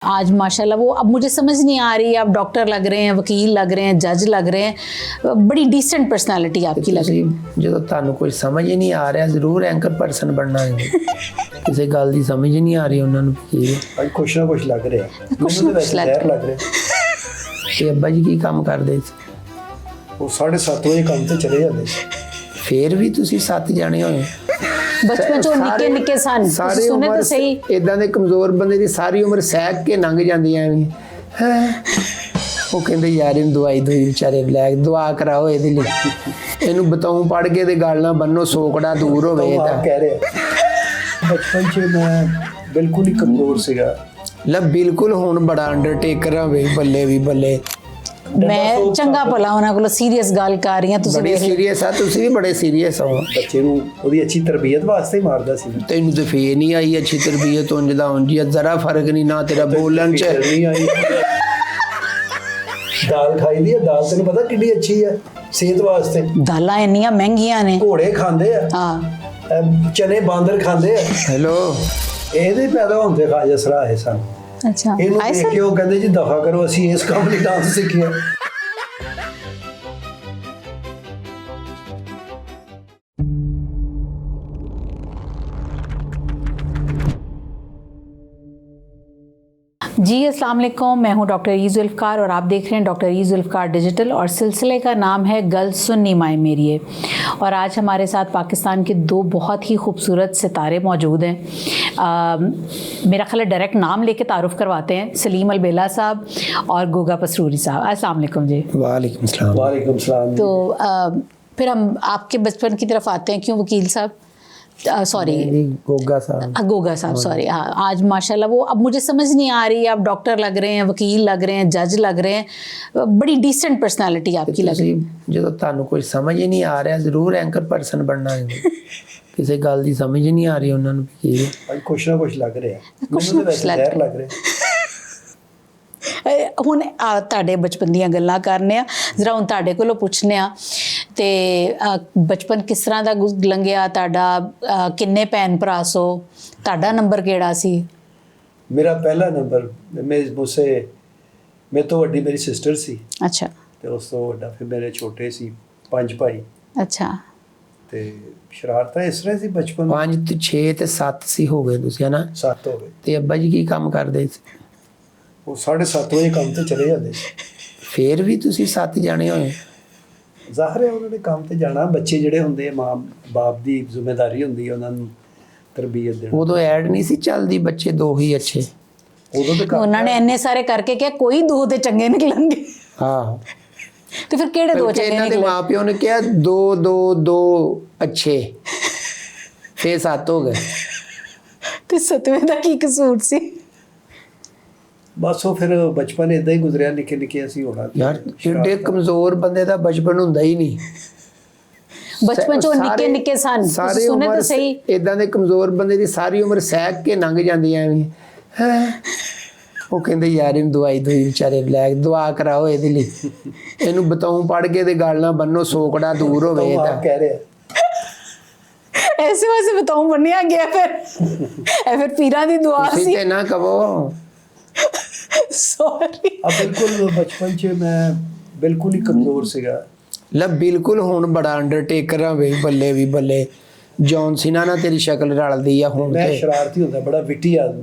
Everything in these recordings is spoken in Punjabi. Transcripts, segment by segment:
आज माशाल्लाह वो अब मुझे समझ नहीं आ रही, आप डॉक्टर लग रहे हैं, वकील लग रहे हैं, जज लग रहे हैं, बड़ी डिसेंट पर्सनालिटी आपकी लग रही है। जो ਤੁਹਾਨੂੰ ਕੁਝ ਸਮਝ ਹੀ ਨਹੀਂ ਆ ਰਿਹਾ ਜ਼ਰੂਰ ਐਂਕਰ ਪਰਸਨ ਬਣਨਾ ਹੈ ਕਿਸੇ ਗੱਲ ਦੀ ਸਮਝ ਹੀ ਨਹੀਂ ਆ ਰਹੀ ਉਹਨਾਂ ਨੂੰ ਕੀ ਅੱਜ ਕੁਛ ਨਾ ਕੁਛ ਲੱਗ ਰਿਹਾ ਕੁਛ ਨਾ ਕੁਛ ਲੱਗ ਰਿਹਾ ਤੇ ਅੱਬਾ ਜੀ ਕੀ ਕੰਮ ਕਰਦੇ ਸੀ? ਉਹ 7:30 ਵਜੇ ਕੰਮ ਤੇ ਚਲੇ ਜਾਂਦੇ ਸੀ। ਫੇਰ ਵੀ ਤੁਸੀਂ 7 ਜਾਣੇ ਹੋਏ बचपन चो निक्के निक्के सन सारी सुने उम्र तो सही इदां दे कमजोर बंदे दी सारी उम्र सैक के लंघ जांदी है ਉਹ ਕਹਿੰਦੇ ਯਾਰ ਇਹਨੂੰ ਦਵਾਈ ਦੋਈ ਵਿਚਾਰੇ ਲੈ ਦੁਆ ਕਰਾਓ ਇਹਦੇ ਲਈ ਇਹਨੂੰ ਬਤਾਉਂ ਪੜ ਕੇ ਤੇ ਗੱਲ ਨਾ ਬੰਨੋ ਸੋਕੜਾ ਦੂਰ ਹੋਵੇ ਤਾਂ ਕਹਿ ਰਿਹਾ ਬਚਪਨ 'ਚ ਮੈਂ ਬਿਲਕੁਲ ਹੀ ਕਮਜ਼ੋਰ ਸੀਗਾ ਲੈ ਬਿਲਕੁਲ ਹੁਣ ਬੜਾ ਅੰਡਰਟੇਕਰ ਆ ਵੇ ਬੱਲੇ ਵੀ ਬੱਲੇ मैं चंगा भला उन्हां कोल सीरियस गल कर रही हां तुसीं बड़े सीरियस आ तुसीं भी बड़े सीरियस हो ਬੱਚੇ ਨੂੰ ਉਹਦੀ ਅੱਛੀ ਤਰਬੀਅਤ ਵਾਸਤੇ ਹੀ ਮਾਰਦਾ ਸੀ ਤੈਨੂੰ ਤੇ ਫੇਰ ਨਹੀਂ ਆਈ ਅੱਛੀ ਤਰਬੀਅਤ ਉਂਝ ਦਾ ਉਂਝ ਹੀ ਜ਼ਰਾ ਫਰਕ ਨਹੀਂ ਨਾ ਤੇਰਾ ਬੋਲਣ ਚ ਨਹੀਂ ਆਈ ਦਾਲ ਖਾਈ ਦੀ ਹੈ ਦਾਲ ਤੈਨੂੰ ਪਤਾ ਕਿੰਨੀ ਅੱਛੀ ਹੈ ਸਿਹਤ ਵਾਸਤੇ दालां ਇੰਨੀਆਂ ਮਹਿੰਗੀਆਂ ਨੇ ਘੋੜੇ ਖਾਂਦੇ ਆ ਹਾਂ ਚਨੇ ਬਾਂਦਰ ਖਾਂਦੇ ਆ ਹੈਲੋ ਇਹਦੇ ਪੈਦਾ ਹੁੰਦੇ ਖਾਜਾ ਸਰਾਏ ਸਨ अच्छा ਇਹਨੂੰ ਦੇਖ ਕੇ ਉਹ ਕਹਿੰਦੇ ਜੀ ਦਫਾ ਕਰੋ ਅਸੀਂ ਇਸ ਕੰਮ ਲਈ ਡਾਂਸ ਸਿੱਖਿਆ जी अस्सलाम वालेकुम, मैं हूं डॉक्टर ई जुल्फ़कार और आप देख रहे हैं डॉक्टर ई जुल्फ़कार डिजिटल और सिलसिले का नाम है गल सुन्नी माए मेरिए। और आज हमारे साथ पाकिस्तान के दो बहुत ही खूबसूरत सितारे मौजूद हैं। मेरा ख्याल है डायरेक्ट नाम लेके तारुफ करवाते हैं, सलीम अलबेला साहब और गोगा पसरूरी साहब। अस्सलाम वालेकुम जी। वालेकुम सलाम। वालेकुम सलाम। तो फिर हम आपके बचपन की तरफ आते हैं। क्यों वकील साहब, सॉरी गोगा साहब सॉरी। हाँ, आज माशाल्लाह वो अब मुझे समझ नहीं आ रही, आप डॉक्टर लग रहे हैं, वकील लग रहे हैं, जज लग रहे हैं, बड़ी डिसेंट पर्सनालिटी आपकी लग रही है। ਜਦੋਂ ਤੁਹਾਨੂੰ ਕੁਝ ਸਮਝ ਹੀ ਨਹੀਂ ਆ ਰਿਹਾ ਜ਼ਰੂਰ ਐਂਕਰ ਪਰਸਨ ਬਣਨਾ ਹੈ ਕਿਸੇ ਗੱਲ ਦੀ ਸਮਝ ਹੀ ਨਹੀਂ ਆ ਰਹੀ ਉਹਨਾਂ ਨੂੰ ਕੀ ਅੱਜ ਕੁਛ ਨਾ ਕੁਛ ਲੱਗ ਰਿਹਾ ਕੁਛ ਨਾ ਕੁਛ ਲੱਗ ਰਿਹਾ ਹੁਣ ਤੁਹਾਡੇ ਬਚਪਨ ਦੀਆਂ ਗੱਲਾਂ ਕਰਨੇ ਆ, ਜ਼ਰਾ ਹੁਣ ਤੁਹਾਡੇ ਕੋਲੋਂ ਪੁੱਛਨੇ ਆ ਤੇ ਬਚਪਨ ਕਿਸ ਤਰ੍ਹਾਂ ਦਾ ਲੰਘਿਆ ਤੁਹਾਡਾ? ਕਿੰਨੇ ਭੈਣ ਭਰਾ ਸੋ? ਤੁਹਾਡਾ ਨੰਬਰ ਕਿਹੜਾ ਸੀ? ਮੇਰਾ ਪਹਿਲਾ ਨੰਬਰ ਮੇਰੇ ਤੋਂ ਵੱਡੀ ਮੇਰੀ ਸਿਸਟਰ ਸੀ ਅੱਛਾ। ਤੇ ਉਸ ਤੋਂ ਵੱਡਾ ਫਿਰ ਮੇਰੇ ਛੋਟੇ ਸੀ 5 ਭਾਈ। ਅੱਛਾ। ਤੇ ਸ਼ਰਾਰਤਾਂ ਇਸ ਤਰ੍ਹਾਂ ਸੀ ਬਚਪਨ 5 ਤੇ 6 ਤੇ 7 ਸੀ ਹੋ ਗਏ ਤੁਸੀਂ ਹਨਾ? 7 ਹੋ ਗਏ। ਤੇ ਅੱਬਾ ਜੀ ਕੀ ਕੰਮ ਕਰਦੇ ਸੀ? ਉਹ 7:30 ਵਜੇ ਕੰਮ ਤੇ ਚਲੇ ਜਾਂਦੇ ਸੀ। ਫੇਰ ਵੀ ਤੁਸੀਂ 7 ਜਾਣੇ ਹੋਏ? ਜ਼ਾਹਿਰ ਹੈ ਉਹਨਾਂ ਨੇ ਕੰਮ ਤੇ ਜਾਣਾ, ਬੱਚੇ ਜਿਹੜੇ ਹੁੰਦੇ ਆ ਮਾਂ ਬਾਪ ਦੀ ਜ਼ਿੰਮੇਵਾਰੀ ਹੁੰਦੀ ਹੈ ਉਹਨਾਂ ਨੂੰ ਤਰਬੀਅਤ ਦੇਣਾ। ਉਦੋਂ ਐਡ ਨਹੀਂ ਸੀ ਚੱਲਦੀ ਬੱਚੇ ਦੋ ਹੀ ਅੱਛੇ? ਉਦੋਂ ਤੇ ਉਹਨਾਂ ਨੇ ਇੰਨੇ ਸਾਰੇ ਕਰਕੇ ਕਿਹਾ ਕੋਈ ਦੋ ਤੇ ਚੰਗੇ ਨਿਕਲਣਗੇ। ਹਾਂ ਤੇ ਫਿਰ ਕਿਹੜੇ ਦੋ ਚੰਗੇ ਇਹਨਾਂ ਦੇ ਨਿਕਲੇ? ਮਾਪਿਓ ਨੇ ਕਿਹਾ 2 ਅੱਛੇ, ਫੇਰ 7 ਹੋ ਗਏ। ਤੇ 7ਵੇਂ ਦਾ ਕੀ ਕਸੂਰ ਸੀ? ਬਸ ਉਹ ਫਿਰ ਬਚਪਨ ਇਦਾਂ ਹੀ ਗੁਜ਼ਰਿਆ, ਨਿੱਕੇ ਨਿੱਕੇ ਅਸੀਂ ਹੋਣਾ। ਯਾਰ ਏਡੇ ਕਮਜ਼ੋਰ ਬੰਦੇ ਦਾ ਬਚਪਨ ਹੁੰਦਾ ਹੀ ਨਹੀਂ। ਬਚਪਨ ਚੋਂ ਨਿੱਕੇ ਨਿੱਕੇ ਸਨ ਸਾਰੀ ਸੁਣੇ ਉਮਰ ਤਾਂ ਸਹੀ ਇਦਾਂ ਦੇ ਕਮਜ਼ੋਰ ਬੰਦੇ ਦੀ ਸਾਰੀ ਉਮਰ ਸੈਕ ਕੇ ਲੰਘ ਜਾਂਦੀ ਐਵੇਂ ਉਹ ਕਹਿੰਦੇ ਯਾਰ ਇਹਨੂੰ ਦਵਾਈ ਦੋਈ ਵਿਚਾਰੇ ਲੈ ਦੁਆ ਕਰਾਓ ਇਹਦੇ ਲਈ ਇਹਨੂੰ ਬਤਾਉਂ ਪੜ ਕੇ ਤੇ ਗੱਲ ਨਾ ਬੰਨੋ ਸੋਕੜਾ ਦੂਰ ਹੋਵੇ ਤਾਂ ਕਹਿ ਰਿਹਾ ऐसे वैसे बताऊं बनया गया फिर पीरा दी दुआ सी ਤੁਸੀਂ ਤੇ ਨਾ ਕਹੋ। सॉरी ਬਿਲਕੁਲ ਬਚਪਨ 'ਚ ਮੈਂ ਬਿਲਕੁਲ ਹੀ ਕਮਜ਼ੋਰ ਸੀਗਾ। ਲੈ ਬਿਲਕੁਲ ਹੁਣ ਬੜਾ ਅੰਡਰਟੇਕਰ ਆ ਵੇ ਬੱਲੇ ਵੀ ਬੱਲੇ ਜੌਨ ਸੀਨਾ ਨਾਲ ਤੇਰੀ ਸ਼ਕਲ ਰਲਦੀ ਆ ਹੁਣ ਮੈਂ ਤੇ। ਸ਼ਰਾਰਤੀ ਹੁੰਦਾ, ਬੜਾ ਵਿਟੀ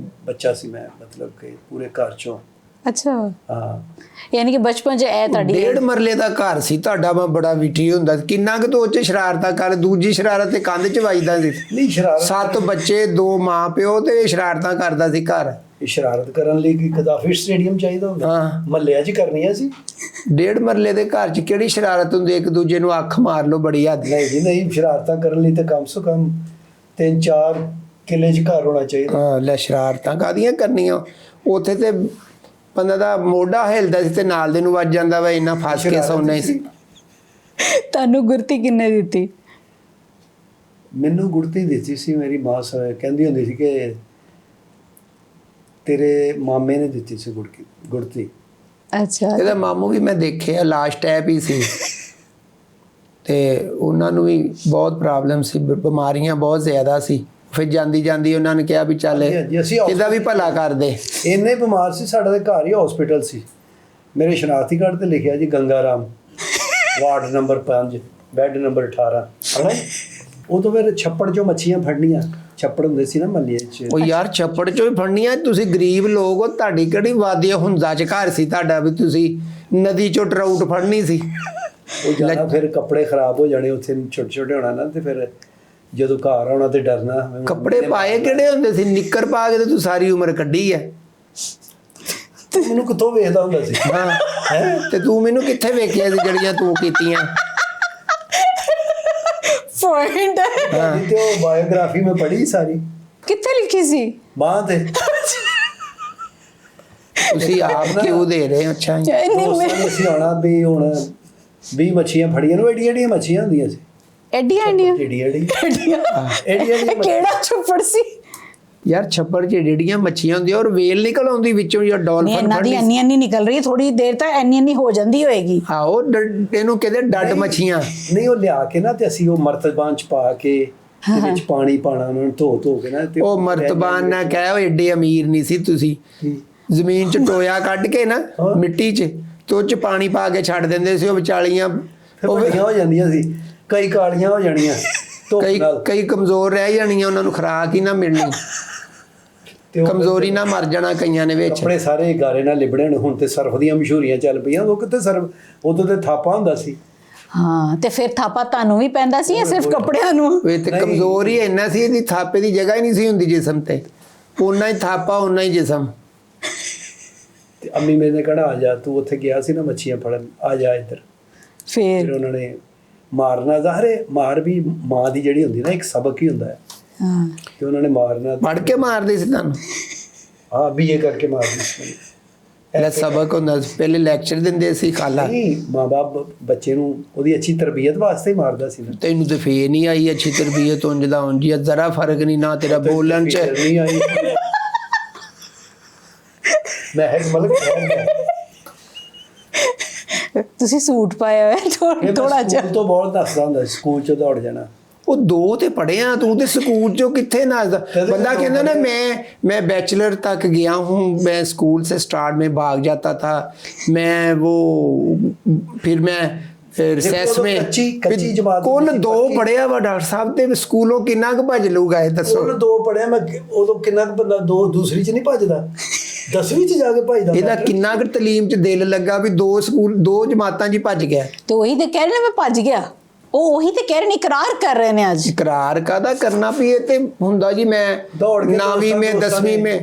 ਬੱਚਾ ਸੀ ਮੈਂ, ਮਤਲਬ ਕਿ ਪੂਰੇ ਘਰ 'ਚੋਂ। अच्छा ਹਾਂ यानी कि बचपन च ए ਤੁਹਾਡੀ 1.5 ਮਰਲੇ ਦਾ ਘਰ ਸੀ ਤੁਹਾਡਾ। ਮੈਂ ਬੜਾ ਵਿਟੀ ਹੁੰਦਾ ਕਿੰਨਾ ਕੁ ਤੋਂ ਚ ਸ਼ਰਾਰਤਾਂ ਕਰ, ਦੂਜੀ ਸ਼ਰਾਰਤ ਤੇ ਕੰਧ 'ਚ ਵੱਜਦਾ ਸੀ। ਨਹੀਂ ਸ਼ਰਾਰਤ 7 ਬੱਚੇ 2 ਮਾਂ ਪਿਓ ਤੇ ਸ਼ਰਾਰਤਾਂ ਕਰਦਾ ਸੀ ਘਰ। ਇਹ ਸ਼ਰਾਰਤ ਕਰਨ ਲਈ ਕਿ ਕਦਾਫੀ ਸਟੇਡੀਅਮ ਚਾਹੀਦਾ ਹੁੰਦਾ, ਹਾਂ ਮਹੱਲਿਆਂ 'ਚ ਕਰਨੀਆਂ ਸੀ। 1.5 ਮਰਲੇ ਦੇ ਘਰ 'ਚ ਕਿਹੜੀ ਸ਼ਰਾਰਤ ਹੁੰਦੀ? ਇੱਕ ਦੂਜੇ ਨੂੰ ਅੱਖ ਮਾਰ ਲਓ ਬੜੀ ਹੱਦ। ਨਹੀਂ ਜੀ ਨਹੀਂ, ਸ਼ਰਾਰਤਾਂ ਕਰਨ ਲਈ ਤਾਂ ਕਮ ਸੇ ਕਮ 3-4 ਕਿੱਲੇ 'ਚ ਘਰ ਹੋਣਾ ਚਾਹੀਦਾ। ਹਾਂ ਲੈ ਸ਼ਰਾਰਤਾਂ ਕਾਹਦੀਆਂ ਕਰਨੀਆਂ? ਉੱਥੇ ਤੇ ਬੰਦਾ ਦਾ ਮੋਢਾ ਹਿਲਦਾ ਸੀ ਤੇ ਨਾਲ ਦੇ ਨੂੰ ਵੱਜ ਜਾਂਦਾ ਵਾ, ਇੰਨਾ ਫਸ ਕੇ ਸੌਣਾ ਸੀ। ਤੁਹਾਨੂੰ ਗੁਰਤੀ ਕਿੰਨੇ ਦਿੱਤੀ? ਮੈਨੂੰ ਗੁੜਤੀ ਦਿੱਤੀ ਸੀ ਮੇਰੀ ਮਾਂ। ਕਹਿੰਦੀ ਹੁੰਦੀ ਸੀ ਕਿ ਤੇਰੇ ਮਾਮੇ ਨੇ ਦਿੱਤੀ ਸੀ ਗੁੜਤੀ। ਅੱਛਾ। ਇਹਦਾ ਮਾਮੂ ਵੀ ਮੈਂ ਦੇਖਿਆ ਲਾਸਟ ਟੈਪ ਹੀ ਸੀ ਤੇ ਉਹਨਾਂ ਨੂੰ ਵੀ ਬਹੁਤ ਪ੍ਰੋਬਲਮ ਸੀ, ਬਿਮਾਰੀਆਂ ਬਹੁਤ ਜ਼ਿਆਦਾ ਸੀ। ਫਿਰ ਜਾਂਦੀ ਜਾਂਦੀ ਉਹਨਾਂ ਨੇ ਕਿਹਾ ਵੀ ਚੱਲ ਹਾਂਜੀ, ਅਸੀਂ ਇਹਦਾ ਵੀ ਭਲਾ ਕਰ ਦੇ। ਇੰਨੇ ਬਿਮਾਰ ਸੀ, ਸਾਡਾ ਦੇ ਘਰ ਹੀ ਹਸਪੀਟਲ ਸੀ। ਮੇਰੇ ਸ਼ਨਾਖਤੀ ਕਾਰਡ ਤੇ ਲਿਖਿਆ ਜੀ Ganga Ram, ward number 5, bed number 18 ਹਨਾ। ਉਹ ਤੋਂ ਫਿਰ ਛੱਪੜ ਚੋਂ ਮੱਛੀਆਂ ਫੜਨੀਆਂ, ਛੱਪੜ ਹੁੰਦੇ ਸੀ ਨਾ ਮੱਲੇ 'ਚ। ਉਹ ਯਾਰ ਛੱਪੜ ਚੋਂ ਹੀ ਫੜਨੀਆਂ, ਤੁਸੀਂ ਗਰੀਬ ਲੋਕ ਹੋ, ਤੁਹਾਡੀ ਕਿਹੜੀ ਵਾਦੀ ਹੁੰਦਾ ਚ ਘਰ ਸੀ ਤੁਹਾਡਾ ਵੀ ਤੁਸੀਂ ਨਦੀ ਚੋਂ ਟਰਾਊਟ ਫੜਨੀ ਸੀ। ਉਹ ਜਾਣਾ ਫਿਰ ਕੱਪੜੇ ਖਰਾਬ ਹੋ ਜਾਣੇ ਉੱਥੇ, ਛੋਟੇ ਛੋਟੇ ਹੋਣਾ ਨਾ, ਤੇ ਫਿਰ ਜਦੋਂ ਘਰ ਆਉਣਾ ਤੇ ਡਰਨਾ। ਕੱਪੜੇ ਪਾਏ ਕਿਹੜੇ ਹੁੰਦੇ ਸੀ? ਨਿੱਕਰ ਪਾ ਕੇ ਤੇ ਤੂੰ ਸਾਰੀ ਉਮਰ ਕੱਢੀ ਹੈ। ਮੈਨੂੰ ਕਿੱਥੋਂ ਵੇਖਦਾ ਹੁੰਦਾ ਸੀ ਹਾਂ ਤੇ ਤੂੰ ਮੈਨੂੰ ਕਿੱਥੇ ਵੇਖਿਆ ਸੀ ਜਿਹੜੀਆਂ ਤੂੰ ਕੀਤੀਆਂ? पॉइंट है। ਤੇ ਉਹ ਬਾਇਓਗ੍ਰਾਫੀ ਮੈਂ ਪੜ੍ਹੀ ਸਾਰੀ, कितने लिखी सी? ਬਾਂਹ ਤੇ। ਤੁਸੀਂ ਆਪ ਕਿਉਂ ਦੇ ਰਹੇ ਹੋ? ਅੱਛਾ ਜੀ। ਦੋਸਤਾਂ ਨੇ ਅਸੀਂ ਆਉਣਾ ਵੀ ਹੁਣ 20 ਮੱਛੀਆਂ ਫੜੀਆਂ ਨੂੰ, ਏਡੀਆਂ ਏਡੀਆਂ ਮੱਛੀਆਂ ਹੁੰਦੀਆਂ ਸੀ। एडिया एडिया ਏਡੀਆਂ केड़ा छप्पड़ सी? ਯਾਰ ਛੱਪੜ 'ਚ ਜਿਹੜੀਆਂ ਮੱਛੀਆਂ ਹੁੰਦੀਆਂ ਔਰ ਵੇਲ ਨਿਕਲ ਆਉਂਦੀ ਵਿੱਚੋਂ ਜਾਂ नहीं ਡਾਲਫਿਨ इन्ना दी ਫੜਨੀ। अन्नी निकल रही, थोड़ी देर तक अन्नी हो जाती होएगी। ਆਹੋ ਇਹਨੂੰ ਕਹਿੰਦੇ ਡੱਡ ਮੱਛੀਆਂ। ਨਹੀਂ, ਉਹ ਲਿਆ ਕੇ ਨਾ ਤੇ ਅਸੀਂ ਉਹ ਮਰਤਬਾਨ ਚ ਪਾ ਕੇ ਤੇ ਵਿੱਚ ਪਾਣੀ ਪਾਣਾ, ਉਹਨਾਂ ਨੂੰ ਧੋ ਧੋ ਕੇ ਨਾ ਤੇ ਉਹ ਮਰਤਬਾਨ ਨਾ ਕਹਿ, ਉਹ ਏਡੇ ਅਮੀਰ ਨਹੀਂ ਸੀ ਤੁਸੀਂ। ਜ਼ਮੀਨ 'ਚ ਟੋਇਆ ਕੱਢ ਕੇ ਨਾ ਮਿੱਟੀ 'ਚ ਤੇ ਉਹ 'ਚ ਪਾਣੀ ਪਾ ਕੇ ਛੱਡ ਦਿੰਦੇ ਸੀ। ਉਹ ਵਿਚਾਲੀਆਂ ਉਹ ਵੱਡੀਆਂ ਹੋ ਜਾਂਦੀਆਂ ਸੀ, ਕਈ ਕਾਲੀਆਂ ਹੋ ਜਾਣੀਆਂ ਧੁੱਪ ਕਈ ਨਾਲ, ਕਈ ਕਮਜ਼ੋਰ ਰਹਿ ਜਾਣੀਆਂ, ਉਹਨਾਂ ਨੂੰ ਖੁਰਾਕ ਹੀ ਨਾ ਮਿਲਣੀ, ਤੇ ਉਹ ਕਮਜ਼ੋਰੀ ਨਾ ਮਰ ਜਾਣਾ ਕਈਆਂ ਨੇ ਵਿੱਚ। ਆਪਣੇ ਸਾਰੇ ਗਾਰੇ ਨਾਲ ਲਿਬੜੇ ਨੇ। ਹੁਣ ਤੇ ਸਰਫ ਦੀਆਂ ਮਸ਼ਹੂਰੀਆਂ ਚੱਲ ਪਈਆਂ, ਉਹ ਕਿੱਥੇ ਸਰਫ, ਉਦੋਂ ਤੇ ਥਾਪਾ ਹੁੰਦਾ ਸੀ। ਹਾਂ ਤੇ ਫਿਰ ਥਾਪਾ ਤੁਹਾਨੂੰ ਵੀ ਪੈਂਦਾ ਸੀ ਜਾਂ ਸਿਰਫ ਕੱਪੜਿਆਂ ਨੂੰ? ਇਹ ਤੇ ਕਮਜ਼ੋਰ ਹੀ ਇੰਨਾ ਸੀ, ਇਹਦੀ ਥਾਪੇ ਦੀ ਜਗ੍ਹਾ ਹੀ ਨਹੀਂ ਸੀ ਹੁੰਦੀ ਜਿਸਮ ਤੇ। ਓਨਾ ਹੀ ਥਾਪਾ ਓਨਾ ਹੀ ਜਿਸਮ। ਤੇ ਅੰਮੀ ਮੇਰੇ ਨੇ ਕਹਿਣਾ, ਆ ਜਾ ਤੂੰ ਉੱਥੇ ਗਿਆ ਸੀ ਨਾ ਮੱਛੀਆਂ ਫੜਨ, ਆ ਜਾ ਇੱਧਰ। ਫਿਰ ਫਿਰ ਉਹਨਾਂ ਨੇ ਮਾਰਨਾ, ਜ਼ਾਹਰੇ ਮਾਰ ਵੀ ਮਾਂ ਦੀ ਜਿਹੜੀ ਹੁੰਦੀ ਨਾ ਇੱਕ ਸਬਕ ਹੀ ਹੁੰਦਾ ਹੈ, ਹਾਂ ਤੇ ਉਹਨਾਂ ਨੇ ਮਾਰਨਾ। ਪੜ ਕੇ ਮਾਰਦੇ ਸੀ ਤੁਹਾਨੂੰ? ਹਾਂ, BA ਕਰਕੇ ਮਾਰਦੀ ਸੀ। ਇਹ ਸਬਕ ਹੁੰਦਾ ਸੀ, ਪਹਿਲੇ ਲੈਕਚਰ ਦਿੰਦੇ ਸੀ ਖਾਲਾ। ਨਹੀਂ, ਮਾਂ-ਬਾਪ ਬੱਚੇ ਨੂੰ ਉਹਦੀ ਅੱਛੀ ਤਰਬੀਅਤ ਵਾਸਤੇ ਹੀ ਮਾਰਦਾ ਸੀ ਨਾ। ਤੈਨੂੰ ਤੇ ਫੇਰ ਨਹੀਂ ਆਈ ਅੱਛੀ ਤਰਬੀਅਤ, ਉਂਝ ਦਾ ਉਂਝ ਹੀ, ਜ਼ਰਾ ਫਰਕ ਨਹੀਂ ਨਾ ਤੇਰਾ ਬੋਲਣ 'ਚ। ਨਹੀਂ ਆਈ। ਮੈਂ ਹੈ ਮਤਲਬ ਤੁਸੀਂ ਸੂਟ ਪਾਇਆ ਹੋਇਆ ਥੋੜਾ ਜਿਹਾ। ਸਕੂਲ ਤੋਂ ਬਹੁਤ ਦੱਸਦਾ ਹੁੰਦਾ ਸੀ, ਸਕੂਲ 'ਚ ਦੌੜ ਜਾਣਾ। ਉਹ 2 ਤੇ ਪੜਿਆ ਤੂੰ, ਤੇ ਸਕੂਲ 'ਚੋਂ ਕਿੱਥੇ ਨੱਚਦਾ ਬੰਦਾ? कहता ना मैं बैचलर तक गया हूँ, मैं स्कूल से स्टार्ट में भाग जाता था, मैं वो फिर मैं रिसेस में ਕੱਚੀ ਜਮਾਤ ਕੁੱਲ 2 ਪੜਿਆ ਵਾ ਡਾਕਟਰ ਸਾਹਿਬ। ਤੇ ਸਕੂਲੋਂ ਕਿੰਨਾ ਕੁ ਭੱਜ ਲੂਗਾ ਇਹ ਦੱਸੋ? ਉਹਨੂੰ 2 ਪੜਿਆ ਮੈਂ, ਉਦੋਂ ਕਿੰਨਾ ਕੁ ਬੰਦਾ 2 ਦੂਸਰੀ 'ਚ ਨਹੀਂ ਭੱਜਦਾ, 10ਵੀਂ 'ਚ ਜਾ ਕੇ ਭੱਜਦਾ। ਇਹਦਾ ਕਿੰਨਾ ਕੁ ਤਾਲੀਮ 'ਚ ਦਿਲ ਲੱਗਾ ਵੀ 2 ਜਮਾਤਾਂ 'ਚ ਹੀ ਭੱਜ ਗਿਆ। ਤੇ ਉਹੀ ਤੇ ਕਹਿ ਰਹੇ ਨੇ ਮੈਂ ਭੱਜ ਗਿਆ। ਉਹ ਉਹੀ ਤੇ ਕਹਿ ਰਹੇ ਨੇ, ਇਕਰਾਰ ਕਰ ਰਹੇ ਨੇ ਅੱਜ। ਇਕਰਾਰ ਕਾਹਦਾ ਕਰਨਾ ਵੀ? ਇਹ ਤੇ ਹੁੰਦਾ ਜੀ मैं 9वीं में 10वीं में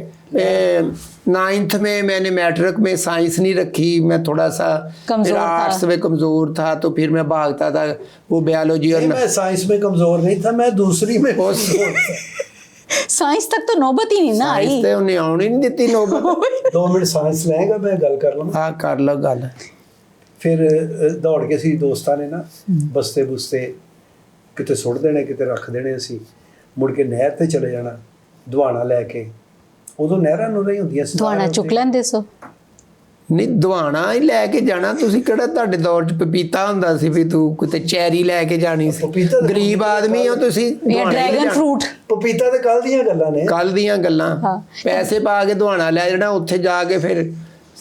9th में मैंने मैट्रिक में साइंस नहीं रखी, मैं थोड़ा सा कमजोर था, आर्ट्स में कमजोर था, तो फिर मैं भागता था वो बायोलॉजी और मैं साइंस में कमजोर नहीं था, मैं दूसरी में कमजोर था। साइंस तक तो नौबत ही नहीं ना आई। साइंस ते उन्हें आउनी नहीं ਦਿੱਤੀ नौबत। 2 ਮਿੰਟ ਸਾਇੰਸ ਲੈਗਾ, ਮੈਂ ਗੱਲ ਕਰ ਲਵਾਂ। ਹਾਂ ਕਰ ਲਓ ਗੱਲ। ਫਿਰ ਦੌੜ ਕੇ ਅਸੀਂ ਦੋਸਤਾਂ ਨੇ ਨਾ ਬਸਤੇ ਬੁਸਤੇ ਕਿਤੇ ਸੁੱਟ ਦੇਣੇ, ਕਿਤੇ ਰੱਖ ਦੇਣੇ। ਅਸੀਂ ਮੁੜ ਕੇ ਨਹਿਰ ਤੇ ਚਲੇ ਜਾਣਾ ਦੁਆਣਾ ਲੈ ਕੇ। ਉਦੋਂ ਨਹਿਰਾਂ ਨੂੰ ਰਹੀ ਹੁੰਦੀਆਂ ਸੀ, ਦੁਆਣਾ ਚੁੱਕ ਲੈਂਦੇ ਸੋ। ਨਹੀਂ ਦੁਆਣਾ ਹੀ ਲੈ ਕੇ ਜਾਣਾ। ਤੁਸੀਂ ਕਿਹੜਾ, ਤੁਹਾਡੇ ਦੌਰ 'ਚ ਪਪੀਤਾ ਹੁੰਦਾ ਸੀ ਵੀ ਤੂੰ ਕਿਤੇ ਚੈਰੀ ਲੈ ਕੇ ਜਾਣੀ ਸੀ? ਪਪੀਤਾ ਤਾਂ ਗਰੀਬ ਆਦਮੀ ਹੋ ਤੁਸੀਂ। ਜਾਂ ਡਰੈਗਨ ਫਰੂਟ। ਪਪੀਤਾ ਤੇ ਕੱਲ ਦੀਆਂ ਗੱਲਾਂ ਨੇ, ਕੱਲ ਦੀਆਂ ਗੱਲਾਂ। ਹਾਂ। ਪੈਸੇ ਪਾ ਕੇ ਦੁਆਣਾ ਲੈ ਜਾਣਾ, ਉੱਥੇ ਜਾ ਕੇ ਫਿਰ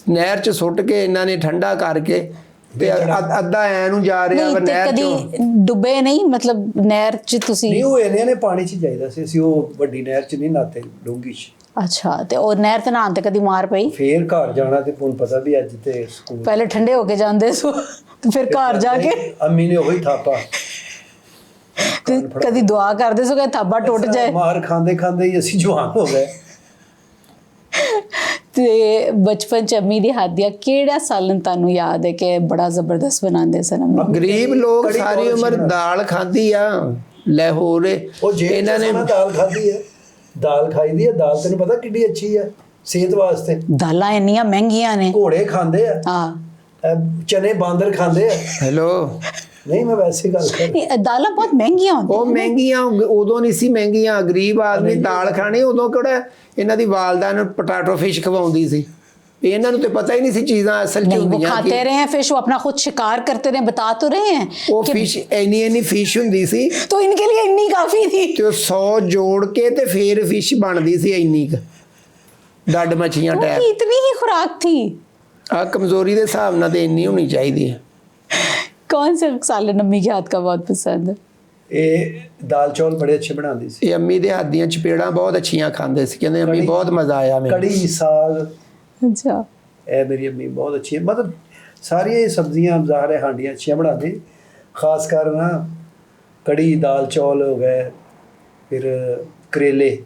ਨਹਿਰ 'ਚ ਸੁੱਟ ਕੇ ਇਹਨਾਂ ਨੇ ਠੰਡਾ ਕਰਕੇ ਤੇ ਅੱਧਾ ਐ ਨੂੰ ਜਾ ਰਿਹਾ ਵਾ ਨਹੀਂ ਤੇ ਨਹਿਰ 'ਚੋਂ। ਕਦੀ ਡੁੱਬੇ ਨਹੀਂ, ਮਤਲਬ ਨਹਿਰ 'ਚ ਤੁਸੀਂ? ਨਹੀਂ ਉਹ ਇਹਨੇ ਨੇ ਪਾਣੀ 'ਚ ਜਾਈਦਾ ਸੀ ਅਸੀਂ, ਉਹ ਵੱਡੀ ਨਹਿਰ 'ਚ ਨਹੀਂ ਨਾਤੇ, ਡੂੰਘੀ 'ਚ। ਅੱਛਾ, ਤੇ ਉਹ ਨਹਿਰ ਤੇ ਨਹਾਉਣ ਤੇ ਕਦੀ ਮਾਰ ਪਈ? ਫੇਰ ਘਰ ਜਾਣਾ ਤੇ ਤੁਹਾਨੂੰ ਪਤਾ ਵੀ ਅੱਜ ਤੇ ਸਕੂਲ ਪਹਿਲੇ ਠੰਡੇ ਹੋ ਕੇ ਜਾਂਦੇ ਸੋ ਤੇ ਫਿਰ ਘਰ ਜਾ ਕੇ ਅੰਮੀ ਨੇ ਉਹੀ ਥਾਪਾ। ਤੇ ਕਦੀ ਦੁਆ ਕਰਦੇ ਸੋ ਕਿ ਥਾਪਾ ਟੁੱਟ ਜਾਏ। ਮਾਰ ਖਾਂਦੇ ਖਾਂਦੇ ਹੀ ਅਸੀਂ ਜਵਾਨ ਹੋ ਗਏ। ਤੇ ਬਚਪਨ ਚ ਅੰਮੀ ਦੀ ਹੱਥ ਦੀਆਂ ਕਿਹੜਾ ਸਾਲਨ ਤੁਹਾਨੂੰ ਯਾਦ ਹੈ ਕਿ ਬੜਾ ਜ਼ਬਰਦਸਤ ਬਣਾਉਂਦੇ ਸਨ ਅੰਮੀ? ਗਰੀਬ ਲੋਕ ਸਾਰੀ ਉਮਰ ਦਾਲ ਖਾਂਦੀ ਆ ਲੈ ਹੋਰ ਉਹ ਜੇ ਇਹਨਾਂ ਨੇ ਦਾਲ ਖਾਧੀ ਹੈ, ਦਾਲ ਖਾਈਦੀ ਹੈ। ਦਾਲ ਤੈਨੂੰ ਪਤਾ ਕਿੰਨੀ ਅੱਛੀ ਹੈ ਸਿਹਤ ਵਾਸਤੇ। ਦਾਲਾਂ ਇੰਨੀਆਂ ਮਹਿੰਗੀਆਂ ਨੇ। ਘੋੜੇ ਖਾਂਦੇ ਆ, ਹਾਂ ਚਨੇ ਬਾਂਦਰ ਖਾਂਦੇ ਆ। ਹੈਲੋ ਨਹੀਂ ਮੈਂ ਵੈਸੇ ਗੱਲ ਕਰ, ਇਹ ਦਾਲਾਂ ਬਹੁਤ ਮਹਿੰਗੀਆਂ ਹੁੰਦੀਆਂ। ਉਹ ਮਹਿੰਗੀਆਂ ਉਦੋਂ ਨਹੀਂ ਸੀ ਮਹਿੰਗੀਆਂ। ਗਰੀਬ ਆਦਮੀ ਦਾਲ ਖਾਣੀ, ਉਦੋਂ ਕਿਹੜਾ ਇਹਨਾਂ ਦੀ ਵਾਲਦਾ ਨੂੰ ਪਟਾਟੋ ਫਿਸ਼ ਖਵਾਉਂਦੀ ਸੀ। ਇਹਨਾਂ ਨੂੰ ਤੇ ਪਤਾ ਹੀ ਨਹੀਂ ਸੀ ਚੀਜ਼ਾਂ ਅਸਲ 'ਚ नहीं वो ਹੁੰਦੀਆਂ खाते ਕੀ। रहे हैं फिश, वो अपना खुद शिकार करते रहे, बता तो रहे हैं ਉਹ ਫਿਸ਼ ਇੰਨੀ ਫਿਸ਼ ਹੁੰਦੀ ਸੀ तो इनके लिए इतनी काफी थी। ਤੇ ਉਹ 100 ਜੋੜ ਕੇ ਤੇ ਫੇਰ ਫਿਸ਼ ਬਣਦੀ ਸੀ ਇੰਨੀ ਕੁ ਡੱਡ ਮੱਛੀਆਂ उनकी ਟੈਪ। इतनी ही खुराक थी। ਆ ਕਮਜ਼ੋਰੀ ਦੇ ਹਿਸਾਬ ਨਾਲ ਤੇ ਇੰਨੀ ਹੋਣੀ ਚਾਹੀਦੀ ਹੈ। कौन सा सालन अम्मी के हाथ का बहुत पसंद है? ਇਹ ਦਾਲ ਚੌਲ ਬੜੇ ਅੱਛੇ ਬਣਾਉਂਦੀ ਸੀ। ਇਹ ਅੰਮੀ ਦੇ ਹੱਥ ਦੀਆਂ ਚਪੇੜਾਂ ਬਹੁਤ ਅੱਛੀਆਂ ਖਾਂਦੇ ਸੀ, ਕਹਿੰਦੇ ਅੰਮੀ ਕੜੀ- ਬਹੁਤ ਮਜ਼ਾ ਆਇਆ ਮੈਨੂੰ। ਕੜੀ ਸਾਗ अच्छा ਇਹ ਮੇਰੀ ਅੰਮੀ ਬਹੁਤ ਅੱਛੀ ਹੈ, ਮਤਲਬ ਸਾਰੀਆਂ ਇਹ ਸਬਜ਼ੀਆਂ ਜ਼ਾਹਰ ਹੈ ਹਾਂਡੀਆਂ ਅੱਛੀਆਂ ਬਣਾਉਂਦੀ, ਖਾਸ ਕਰ ਨਾ ਕੜੀ ਦਾਲ ਚੌਲ ਹੋ ਗਏ, ਫਿਰ ਕਰੇਲੇ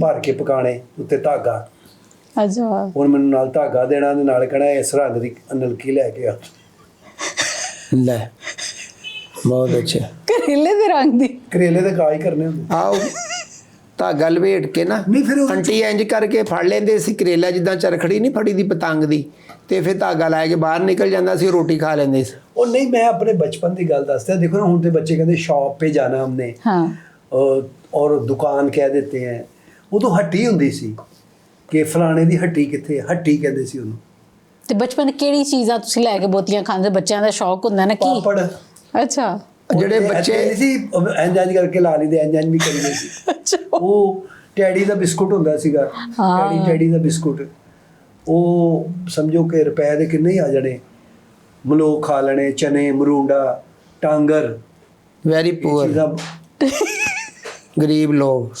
ਭਰ ਕੇ ਪਕਾਣੇ ਉੱਤੇ ਧਾਗਾ, अच्छा ਹੁਣ ਮੈਨੂੰ ਨਾਲ ਧਾਗਾ ਦੇਣਾ ਤੇ ਨਾਲ ਕਹਿਣਾ ਇਸ ਰੰਗ ਦੀ ਨਲਕੀ ਲੈ ਕੇ ਆ। ਲੈ ਬਹੁਤ ਅੱਛਾ। करेले दे रंग दी। ਕਰੇਲੇ ਦੇ ਕਾਜ ਕਰਨੇ ਹੁੰਦੇ। ਆਓ ਧਾਗਾ ਲਵੇਟ ਕੇ ਨਾ ਨਹੀਂ ਫਿਰ ਉਹ ਆਂਟੀ ਇੰਜ ਕਰਕੇ ਫੜ ਲੈਂਦੇ ਸੀ ਕਰੇਲਾ, ਜਿੱਦਾਂ ਚਰਖੜੀ ਨਹੀਂ ਫੜੀ ਦੀ ਪਤੰਗ ਦੀ, ਤੇ ਫਿਰ ਧਾਗਾ ਲਾ ਕੇ ਬਾਹਰ ਨਿਕਲ ਜਾਂਦਾ ਸੀ, ਰੋਟੀ ਖਾ ਲੈਂਦੇ ਸੀ। ਉਹ ਨਹੀਂ, ਮੈਂ ਆਪਣੇ ਬਚਪਨ ਦੀ ਗੱਲ ਦੱਸਦਾ। ਦੇਖੋ ਨਾ ਹੁਣ ਤੇ ਬੱਚੇ ਕਹਿੰਦੇ शॉप पे जाना हमने हाँ और दुकान ਕਹਿ ਦਿੱਤੇ ਹੈ। ਉਦੋਂ ਹੱਟੀ ਹੁੰਦੀ ਸੀ ਕਿ ਫਲਾਣੇ ਦੀ ਹੱਟੀ ਕਿੱਥੇ, ਹੱਟੀ ਕਹਿੰਦੇ ਸੀ ਉਹਨੂੰ। ਤੇ ਬਚਪਨ ਕਿਹੜੀ ਚੀਜ਼ਾਂ ਤੁਸੀਂ ਲੈ ਕੇ ਬੋਤੀਆਂ ਖਾਂਦੇ? ਬੱਚਿਆਂ ਦਾ ਸ਼ੌਕ ਹੁੰਦਾ ਨਾ ਕੀ। ਪਾਪੜ ਅੱਛਾ ਜਿਹੜੇ ਬੱਚੇ ਨਹੀਂ ਸੀ ਇੰਜ ਕਰਕੇ ਲਾ ਲਈਦੇ, ਇੰਜ ਵੀ ਕਰੀਦੇ ਸੀ। ਅੱਛਾ ਉਹ ਟੈਡੀ ਦਾ ਬਿਸਕੁਟ ਹੁੰਦਾ ਸੀਗਾ, ਟੈਡੀ ਦਾ ਬਿਸਕੁਟ, ਉਹ ਸਮਝੋ ਕਿ ਰੁਪਏ ਦੇ ਕਿੰਨੇ ਹੀ ਆ ਜਾਣੇ। ਮਲੋਕ ਖਾ ਲੈਣੇ, ਚਨੇ, ਮਰੂੰਡਾ, ਟਾਂਗਰ, ਵੈਰੀ ਇਹ ਪੂਅਰ ਚੀਜ਼ਾਂ ਗਰੀਬ ਲੋਕ।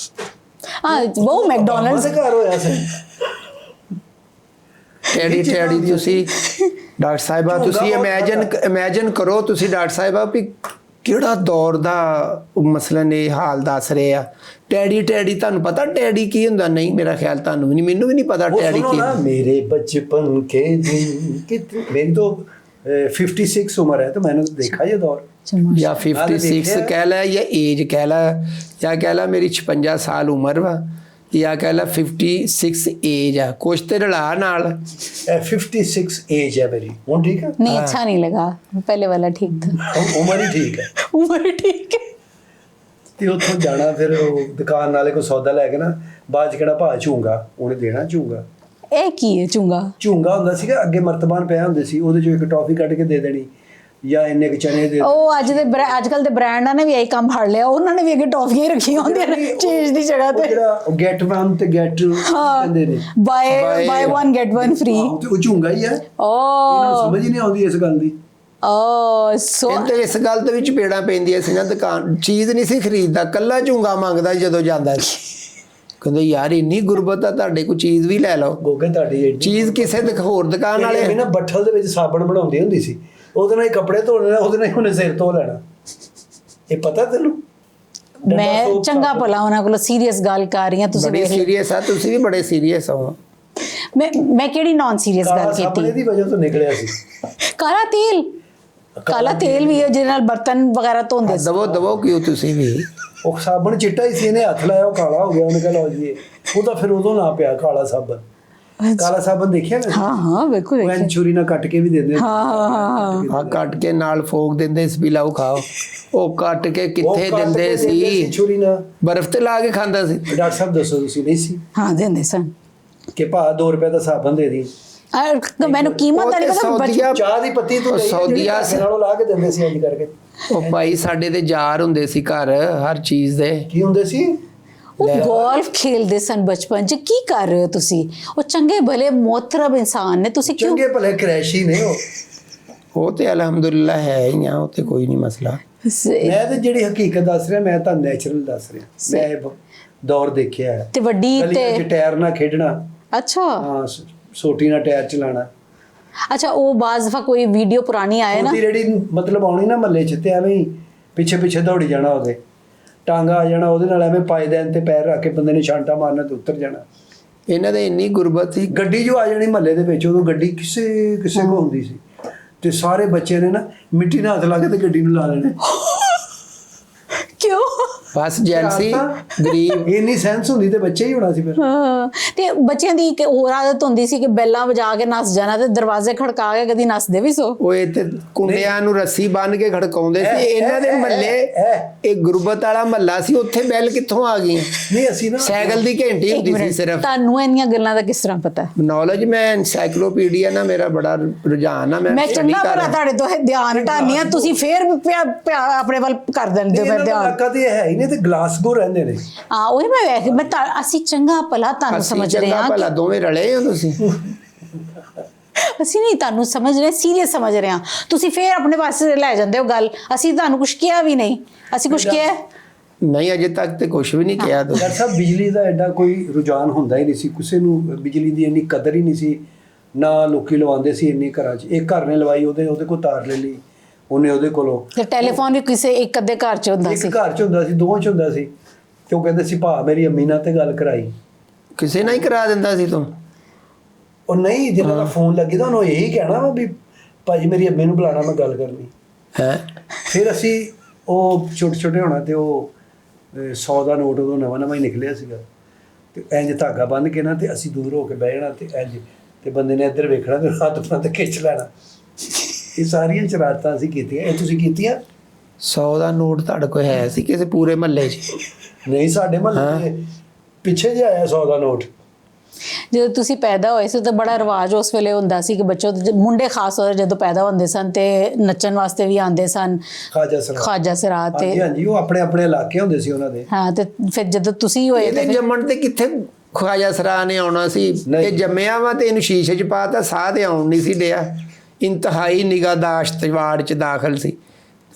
ਹਾਂ ਉਹ ਮੈਕਡੋਨਲਡਸ ਦੇ ਘਰ ਹੋਇਆ ਸੀ। ਟੈਡੀ ਤੁਸੀਂ ਡਾਕਟਰ ਸਾਹਿਬਾ ਤੁਸੀਂ ਇਮੇਜਿਨ ਕਰੋ, ਤੁਸੀਂ ਡਾਕਟਰ ਸਾਹਿਬਾ ਵੀ ਕਿਹੜਾ ਦੌਰ ਦਾ ਮਸਲਨ ਇਹ ਹਾਲ ਦੱਸ ਰਹੇ ਆ। ਟੈਡੀ ਤੁਹਾਨੂੰ ਪਤਾ ਟੈਡੀ ਕੀ ਹੁੰਦਾ? ਨਹੀਂ ਮੇਰਾ ਖਿਆਲ ਤੁਹਾਨੂੰ ਵੀ ਨਹੀਂ, ਮੈਨੂੰ ਵੀ ਨਹੀਂ ਪਤਾ वो ਟੈਡੀ सुनो ਕੀ ना, ਹੁੰਦਾ। मेरे बचपन के दिन कितने, मेरी तो 56 उम्र है, तो मैंने तो देखा ये दौर। या 56 ਕਹਿ ਲੈ ਜਾਂ ਏਜ ਕਹਿ ਲੈ, ਜਾਂ ਕਹਿ ਲੈ ਮੇਰੀ 56 ਸਾਲ ਉਮਰ ਵਾ, ਜਾਂ ਕਹਿ ਲੈ 56 ਏਜ ਆ, ਕੁਛ ਤੇ ਰਲਾ ਨਾਲ। 56 एज है मेरी। वो ठीक है, नहीं अच्छा नहीं लगा, पहले वाला ठीक था। उम्र ही ठीक है। उम्र ठीक है। ਤੇ ਉੱਥੋਂ ਜਾਣਾ, ਫਿਰ ਉਹ ਦੁਕਾਨ ਵਾਲੇ ਕੋ ਸੌਦਾ ਲੈ ਕੇ ਨਾ, ਬਾਅਦ ਚ ਕਿਹੜਾ ਭਾ ਝੂੰਗਾ, ਉਹਨੇ ਦੇਣਾ ਝੂੰਗਾ। ਇਹ ਕੀ ਹੈ ਚੁੰਗਾ? ਝੂੰਗਾ ਹੁੰਦਾ ਸੀਗਾ, ਅੱਗੇ ਮਰਤਬਾਨ ਪਿਆ ਹੁੰਦੇ ਸੀ, ਉਹਦੇ ਚੋਂ ਇੱਕ ਟੌਫੀ ਕੱਢ ਕੇ ਦੇ ਦੇਣੀ, ਜਾਂ ਇੰਨੇ ਕੁ ਚਨੇ ਦੇ। ਉਹ ਅੱਜ ਕੱਲ ਦੇ ਬ੍ਰਾਂਡਾਂ ਨੇ ਵੀ ਇਹੀ ਕੰਮ ਫੜ ਲਿਆ, ਉਹਨਾਂ ਨੇ ਵੀ ਅੱਗੇ ਟੌਫੀਆਂ ਹੀ ਰੱਖੀਆਂ ਹੁੰਦੀਆਂ ਨੇ ਚੀਜ਼ ਦੀ ਜਗ੍ਹਾ ਉਹ ਤੇ। ਜਿਹੜਾ ਗੈਟ 1 ਤੇ ਗੈਟ 2 ਕਹਿੰਦੇ ਨੇ, ਬਾਏ 1 ਗੈਟ 1 ਫ੍ਰੀ। ਤੇ ਉਹ ਝੂੰਗਾ ਹੀ ਹੈ। ਓ ਇਹਨਾਂ ਨੂੰ ਸਮਝ ਹੀ ਨਹੀਂ ਆਉਂਦੀ ਇਸ ਗੱਲ ਦੀ। ਓ ਸੋ ਕਹਿੰਦੇ ਇਸ ਗੱਲ ਦੇ ਵਿੱਚ ਪੇੜਾਂ ਪੈਂਦੀਆਂ ਸੀ ਨਾ, ਦੁਕਾਨ ਚੀਜ਼ ਨਹੀਂ ਸੀ ਖਰੀਦਦਾ, ਕੱਲਾ ਝੂੰਗਾ ਮੰਗਦਾ ਜਦੋਂ ਜਾਂਦਾ ਸੀ। ਕਹਿੰਦੇ ਯਾਰ ਇੰਨੀ ਗੁਰਬਤ ਆ ਤੁਹਾਡੇ, ਕੋਈ ਚੀਜ਼ ਵੀ ਲੈ ਲਓ। ਗੋਗੇ ਤੁਹਾਡੀ ਏਡੀ ਚੀਜ਼ ਕਿਸੇ ਹੋਰ ਦੁਕਾਨ ਵਾਲੇ ਵਾਲੇ ਨਾ ਬੱਠਲ ਦੇ ਵਿੱਚ ਸਾਬਣ ਬਣਾਉਂਦੀ ਹੁੰਦੀ ਸੀ, ਉਹਦੇ ਨਾਲ ਹੀ ਕੱਪੜੇ ਧੋਣੇ, ਉਹਦੇ ਨਾਲ ਹੀ ਉਹਨੇ ਸਿਰ ਧੋ ਲੈਣਾ। ਇਹ ਪਤਾ ਤੈਨੂੰ? ਮੈਂ ਚੰਗਾ ਭਲਾ ਉਹਨਾਂ ਕੋਲ ਸੀਰੀਅਸ ਗੱਲ ਕਰ ਰਹੀ ਹਾਂ, ਤੁਸੀਂ ਬੜੇ ਦੇਖ ਲਓ। ਸੀਰੀਅਸ ਆ, ਤੁਸੀਂ ਵੀ ਬੜੇ ਸੀਰੀਅਸ ਹੋ। ਮੈਂ ਕਿਹੜੀ ਨਾਨ ਸੀਰੀਅਸ ਗੱਲ ਸਾਬਣੇ ਕੀਤੀ? ਦੀ ਵਜ੍ਹਾ ਤੋਂ ਨਿਕਲਿਆ ਸੀ। ਕਾਲਾ ਤੇਲ ਵੀ ਹੈ ਜਿਹਦੇ ਨਾਲ ਬਰਤਨ ਵਗੈਰਾ ਧੋਂਦੇ ਸੀ। ਦਵੋ ਕਿਉਂ ਤੁਸੀਂ ਵੀ? ਉਹ ਸਾਬਣ ਚਿੱਟਾ ਹੀ ਸੀ, ਇਹਨੇ ਹੱਥ ਲਾਇਆ ਉਹ ਕਾਲਾ ਹੋ ਗਿਆ, ਉਹਨੇ ਕਿਹਾ ਲਓ ਜੀ ਉਹ ਤਾਂ ਫਿਰ ਉਦੋਂ ਨਾ ਪਿਆ ਕਾਲਾ ਸਾਬਣ। ਕਾਲਾ ਸਾਬਣ ਦੇਖਿਆ ਨਾ? ਹਾਂ ਬਿਲਕੁਲ ਉਹ ਐਨ ਛੁਰੀ ਨਾਲ ਕੱਟ ਕੇ ਵੀ ਦਿੰਦੇ। ਹਾਂ ਕੱਟ ਕੇ ਨਾਲ ਫੋਕ ਦਿੰਦੇ ਸੀ ਵੀ ਲਓ ਖਾਓ। ਉਹ ਕੱਟ ਕੇ ਕਿੱਥੇ ਦਿੰਦੇ ਸੀ? ਛੁਰੀ ਨਾਲ ਬਰਫ਼ ਤੇ ਲਾ ਕੇ ਖਾਂਦਾ ਸੀ। ਡਾਕਟਰ ਸਾਹਿਬ ਦੱਸੋ, ਤੁਸੀਂ ਨਹੀਂ ਸੀ ਹਾਂ ਦਿੰਦੇ ਸਨ ਕਿ ਭਾ 2 ਰੁਪਏ ਦਾ ਸਾਬਣ ਦੇ ਦੀ, ਮੈਨੂੰ ਕੀਮਤ ਦਾ ਨਹੀਂ ਪਤਾ। ਸੌਦੀਆ ਚਾਹ ਦੀ ਪੱਤੀ ਤੋਂ ਸੌਦੀਆ ਨਾਲੋਂ ਲਾ ਕੇ ਦਿੰਦੇ ਸੀ ਇੰਜ ਕਰਕੇ। ਉਹ ਭਾਈ ਸਾਡੇ ਤੇ ਜ਼ਾਰ ਹੁੰਦੇ ਸੀ ਘਰ ਹਰ ਚੀਜ਼ ਦੇ। ਕੀ ਹੁੰਦੇ ਸੀ? ਉਹ ਗੋਲਫ ਖੇਲਦੇ ਸਨ ਬਚਪਨ ਚ। ਕੀ ਕਰ ਰਹੇ ਹੋ ਤੁਸੀਂ? ਉਹ ਚੰਗੇ ਭਲੇ ਮੋਹਤਰਮ ਇਨਸਾਨ ਨੇ, ਤੁਸੀਂ ਕਿਉਂ? ਚੰਗੇ ਭਲੇ ਕਰੈਸ਼ੀ ਨੇ ਉਹ ਤੇ ਅਲਹਮਦੁਲਿਲਾ ਹੈ ਹੀ ਆ, ਉਹ ਤੇ ਕੋਈ ਨਹੀਂ ਮਸਲਾ। ਮੈਂ ਤੇ ਜਿਹੜੀ ਹਕੀਕਤ ਦੱਸ ਰਿਹਾ, ਮੈਂ ਤਾਂ ਨੈਚੁਰਲ ਦੱਸ ਰਿਹਾ। ਮੈਂ ਇਹ ਦੌਰ ਦੇਖਿਆ ਹੈ। ਤੇ ਵੱਡੀ ਗਲੀਆਂ 'ਚ ਟਾਇਰ ਨਾਲ ਖੇਡਣਾ, ਅੱਛਾ ਹਾਂ ਸੋਟੀ ਨਾਲ ਟਾਇਰ ਚਲਾਣਾ। ਅੱਛਾ ਉਹ ਬਾਜ਼ ਦਫਾ ਕੋਈ ਵੀਡੀਓ ਪੁਰਾਣੀ ਆਏ ਨਾ, ਉਹਦੀ ਜਿਹੜੀ ਮਤਲਬ ਆਉਣੀ ਨਾ ਮਹੱਲੇ 'ਚ, ਤੇ ਐਵੇਂ ਹੀ ਪਿੱਛੇ ਦੌੜੀ ਜਾਣਾ, ਉਹਦੇ ਟਾਂਗਾ ਆ ਜਾਣਾ, ਉਹਦੇ ਨਾਲ ਐਵੇਂ ਪਾਇਦਾਨ ਤੇ ਪੈਰ ਰੱਖ ਕੇ ਬੰਦੇ ਨੇ ਛਾਂਟਾ ਮਾਰਨਾ ਤੇ ਉੱਤਰ ਜਾਣਾ। ਇਹਨਾਂ ਦੇ ਇੰਨੀ ਗੁਰਬਤ ਸੀ। ਗੱਡੀ ਜੋ ਆ ਜਾਣੀ ਮਹੱਲੇ ਦੇ ਵਿੱਚ, ਉਦੋਂ ਗੱਡੀ ਕਿਸੇ ਕੋ ਹੁੰਦੀ ਸੀ, ਤੇ ਸਾਰੇ ਬੱਚਿਆਂ ਨੇ ਨਾ ਮਿੱਟੀ ਨਾਲ ਹੱਥ ਲਾ ਕੇ ਤੇ ਗੱਡੀ ਨੂੰ ਲਾ ਲੈਣਾ। ਕਿਉਂ? ਬਸ ਜੈਲਸੀ ਗਰੀਬ ਇੰਨੀ ਸੈਂਸ ਹੁੰਦੀ ਤੇ ਬੱਚੇ ਹੀ ਹੋਣਾ ਸੀ ਫਿਰ। ਹਾਂ, ਤੇ ਬੱਚਿਆਂ ਦੀ ਇੱਕ ਹੋਰ ਆਦਤ ਹੁੰਦੀ ਸੀ ਕਿ ਬੈਲਾਂ ਵਜਾ ਕੇ ਨੱਸ ਜਾਣਾ ਤੇ ਦਰਵਾਜ਼ੇ ਖੜਕਾ ਕੇ ਕਦੀ ਨੱਸਦੇ ਵੀ ਸੋ। ਉਹ ਇੱਥੇ ਕੁੰਡਿਆਂ ਨੂੰ ਰੱਸੀ ਬੰਨ੍ਹ ਕੇ ਖੜਕਾਉਂਦੇ ਸੀ। ਇਹਨਾਂ ਦੇ ਮਹੱਲੇ ਇਹ ਗੁਰਬਤ ਵਾਲਾ ਮਹੱਲਾ ਸੀ, ਉੱਥੇ ਬੈਲ ਕਿੱਥੋਂ ਆ ਗਈਆਂ? ਨਹੀਂ ਅਸੀਂ ਨਾ ਸਾਈਕਲ ਦੀ ਘੰਟੀ ਇੱਕ ਹੁੰਦੀ ਸੀ ਮਿੰਟ, ਸਿਰਫ। ਤੁਹਾਨੂੰ ਇੰਨੀਆਂ ਗੱਲਾਂ ਦਾ ਕਿਸ ਤਰ੍ਹਾਂ ਪਤਾ? ਨੌਲੇਜ, ਮੈਂ ਐਨਸਾਈਕਲੋਪੀਡੀਆ ਨਾ ਮੇਰਾ ਬੜਾ ਰੁਝਾਨ ਆ, ਮੈਂ study ਚੰਗਾ ਕਰ ਭਲਾ ਰਿਹਾ। ਤੁਹਾਡੇ ਤੋਂ ਇਹ ਧਿਆਨ ਹਟਾਨੀ ਆ, ਤੁਸੀਂ ਫੇਰ ਆਪਣੇ ਵੱਲ ਕਰ ਦਿੰਦੇ ਹੋ ਇਹਨਾਂ ਦਾ ਧਿਆਨ। ਇਲਾਕਾ ਤੇ ਇਹ ਹੈ ਹੀ ਨਹੀਂ, ਤੇ ਗਲਾਸਗੋ ਰਹਿੰਦੇ ਨੇ। ਹਾਂ, ਉਹੀ ਅਸੀਂ ਚੰਗਾ ਭਲਾ ਤੁਹਾਨੂੰ ਅਸੀਂ ਸਮਝ ਰਹੇ ਚੰਗਾ ਹਾਂ ਭਲਾ ਦੋਵੇਂ ਰਲੇ ਹੋ ਤੁਸੀਂ। ਅਸੀਂ ਨਹੀਂ ਤੁਹਾਨੂੰ ਸਮਝ ਰਹੇ, ਸੀਰੀਅਸ ਸਮਝ ਰਹੇ ਹਾਂ। ਤੁਸੀਂ ਫੇਰ ਆਪਣੇ ਪਾਸੇ ਲੈ ਜਾਂਦੇ ਹੋ ਗੱਲ। ਅਸੀਂ ਤੁਹਾਨੂੰ ਕੁਝ ਕਿਹਾ ਵੀ ਨਹੀਂ। ਅਸੀਂ ਕੁਝ ਕਿਹਾ? ਨਹੀਂ, ਅਜੇ ਤੱਕ ਤੇ ਕੁਝ ਵੀ ਨਹੀਂ ਕਿਹਾ ਤੁਸੀਂ। ਡਾਕਟਰ ਸਾਹਿਬ, ਬਿਜਲੀ ਦਾ ਐਡਾ ਕੋਈ ਰੁਝਾਨ ਹੁੰਦਾ ਹੀ ਨਹੀਂ ਸੀ, ਕਿਸੇ ਨੂੰ ਬਿਜਲੀ ਦੀ ਇੰਨੀ ਕਦਰ ਹੀ ਨਹੀਂ ਸੀ ਨਾ। ਲੋਕੀ ਲਵਾਉਂਦੇ ਸੀ ਇੰਨੀ ਘਰਾਂ 'ਚ। ਇੱਕ ਘਰ ਨੇ ਲਵਾਈ, ਉਹਦੇ ਕੋਲ ਤਾਰ ਲੈ ਲਈ, ਉਹਨੇ ਉਹਦੇ ਕੋਲੋਂ। ਤੇ ਟੈਲੀਫੋਨ ਵੀ ਕਿਸੇ ਇੱਕ ਅੱਧੇ ਘਰ 'ਚ ਹੁੰਦਾ ਇੱਕ ਸੀ। ਘਰ 'ਚ ਹੁੰਦਾ ਸੀ, ਦੋਵਾਂ 'ਚ ਹੁੰਦਾ ਸੀ। ਤੇ ਉਹ ਕਹਿੰਦੇ ਸੀ ਭਾ ਮੇਰੀ ਅੰਮੀ ਨਾਲ ਤੇ ਗੱਲ ਕਰਾਈ। ਕਿਸੇ ਨਾਲ ਹੀ ਕਰਾ ਦਿੰਦਾ ਸੀ ਤੂੰ? ਉਹ ਨਹੀਂ, ਜਿਹਨਾਂ ਦਾ ਫੋਨ ਲੱਗੇ ਤਾਂ ਉਹਨੂੰ ਇਹੀ ਕਹਿਣਾ ਵਾ ਵੀ ਭਾਜੀ ਮੇਰੀ ਅੰਮੀ ਨੂੰ ਬੁਲਾਣਾ, ਮੈਂ ਗੱਲ ਕਰਨੀ ਹੈ। ਫਿਰ ਅਸੀਂ ਉਹ ਛੋਟੇ ਹੋਣਾ ਤੇ ਉਹ 100 ਦਾ ਨੋਟ ਉਦੋਂ ਨਵਾਂ ਹੀ ਨਿਕਲਿਆ ਸੀਗਾ, ਤੇ ਇੰਜ ਧਾਗਾ ਬੰਨ੍ਹ ਕੇ ਨਾ ਤੇ ਅਸੀਂ ਦੂਰ ਹੋ ਕੇ ਬਹਿ ਜਾਣਾ ਤੇ ਇੰਜ, ਤੇ ਬੰਦੇ ਨੇ ਇੱਧਰ ਵੇਖਣਾ ਤੇ ਹੱਥ ਨਾਲ ਤੇ ਖਿੱਚ ਲੈਣਾ। ਇਹ ਸਾਰੀਆਂ ਸ਼ਰਾਰਤਾਂ ਅਸੀਂ ਕੀਤੀਆਂ। ਇਹ ਤੁਸੀਂ ਕੀਤੀਆਂ? 100 ਦਾ ਨੋਟ ਤੁਹਾਡੇ ਕੋਲ ਹੈ ਸੀ ਕਿਸੇ ਪੂਰੇ ਮਹੱਲੇ 'ਚ? ਨਹੀਂ, ਸਾਡੇ ਮਹੱਲੇ ਪਿੱਛੇ ਜੇ ਆਇਆ 100 ਦਾ ਨੋਟ। ਜਦੋਂ ਤੁਸੀਂ ਪੈਦਾ ਹੋਏ ਸੀ ਤਾਂ ਬੜਾ ਰਿਵਾਜ ਉਸ ਵੇਲੇ ਹੁੰਦਾ ਸੀ ਕਿ ਮੁੰਡੇ ਖਾਸ ਤੌਰ ਜਦੋਂ ਪੈਦਾ ਹੁੰਦੇ ਸਨ ਤੇ ਨੱਚਣ ਵਾਸਤੇ ਵੀ ਆਉਂਦੇ ਸਨ ਖਾਜਾ ਸਰਾਤ ਤੇ। ਹਾਂਜੀ, ਉਹ ਆਪਣੇ ਆਪਣੇ ਇਲਾਕੇ ਹੁੰਦੇ ਸੀ ਉਹਨਾਂ ਦੇ। ਹਾਂ, ਤੇ ਫਿਰ ਜਦੋਂ ਤੁਸੀਂ ਹੋਏ ਇਹਦੇ ਜੰਮਣ ਤੇ ਕਿੱਥੇ ਖਵਾਜਾ ਸਰਾ ਨੇ ਆਉਣਾ ਸੀ? ਇਹ ਜੰਮਿਆ ਵਾ ਤੇ ਇਹਨੂੰ ਸ਼ੀਸ਼ੇ 'ਚ ਪਾਤਾ, ਸਾਹ ਤੇ ਆਉਣ ਨਹੀਂ ਸੀ ਡਿਆ। ਇੰਤਹਾਈ ਨਿਗਾਹਦਾਸ਼ਤ ਵਾਰਡ 'ਚ ਦਾਖਲ ਸੀ।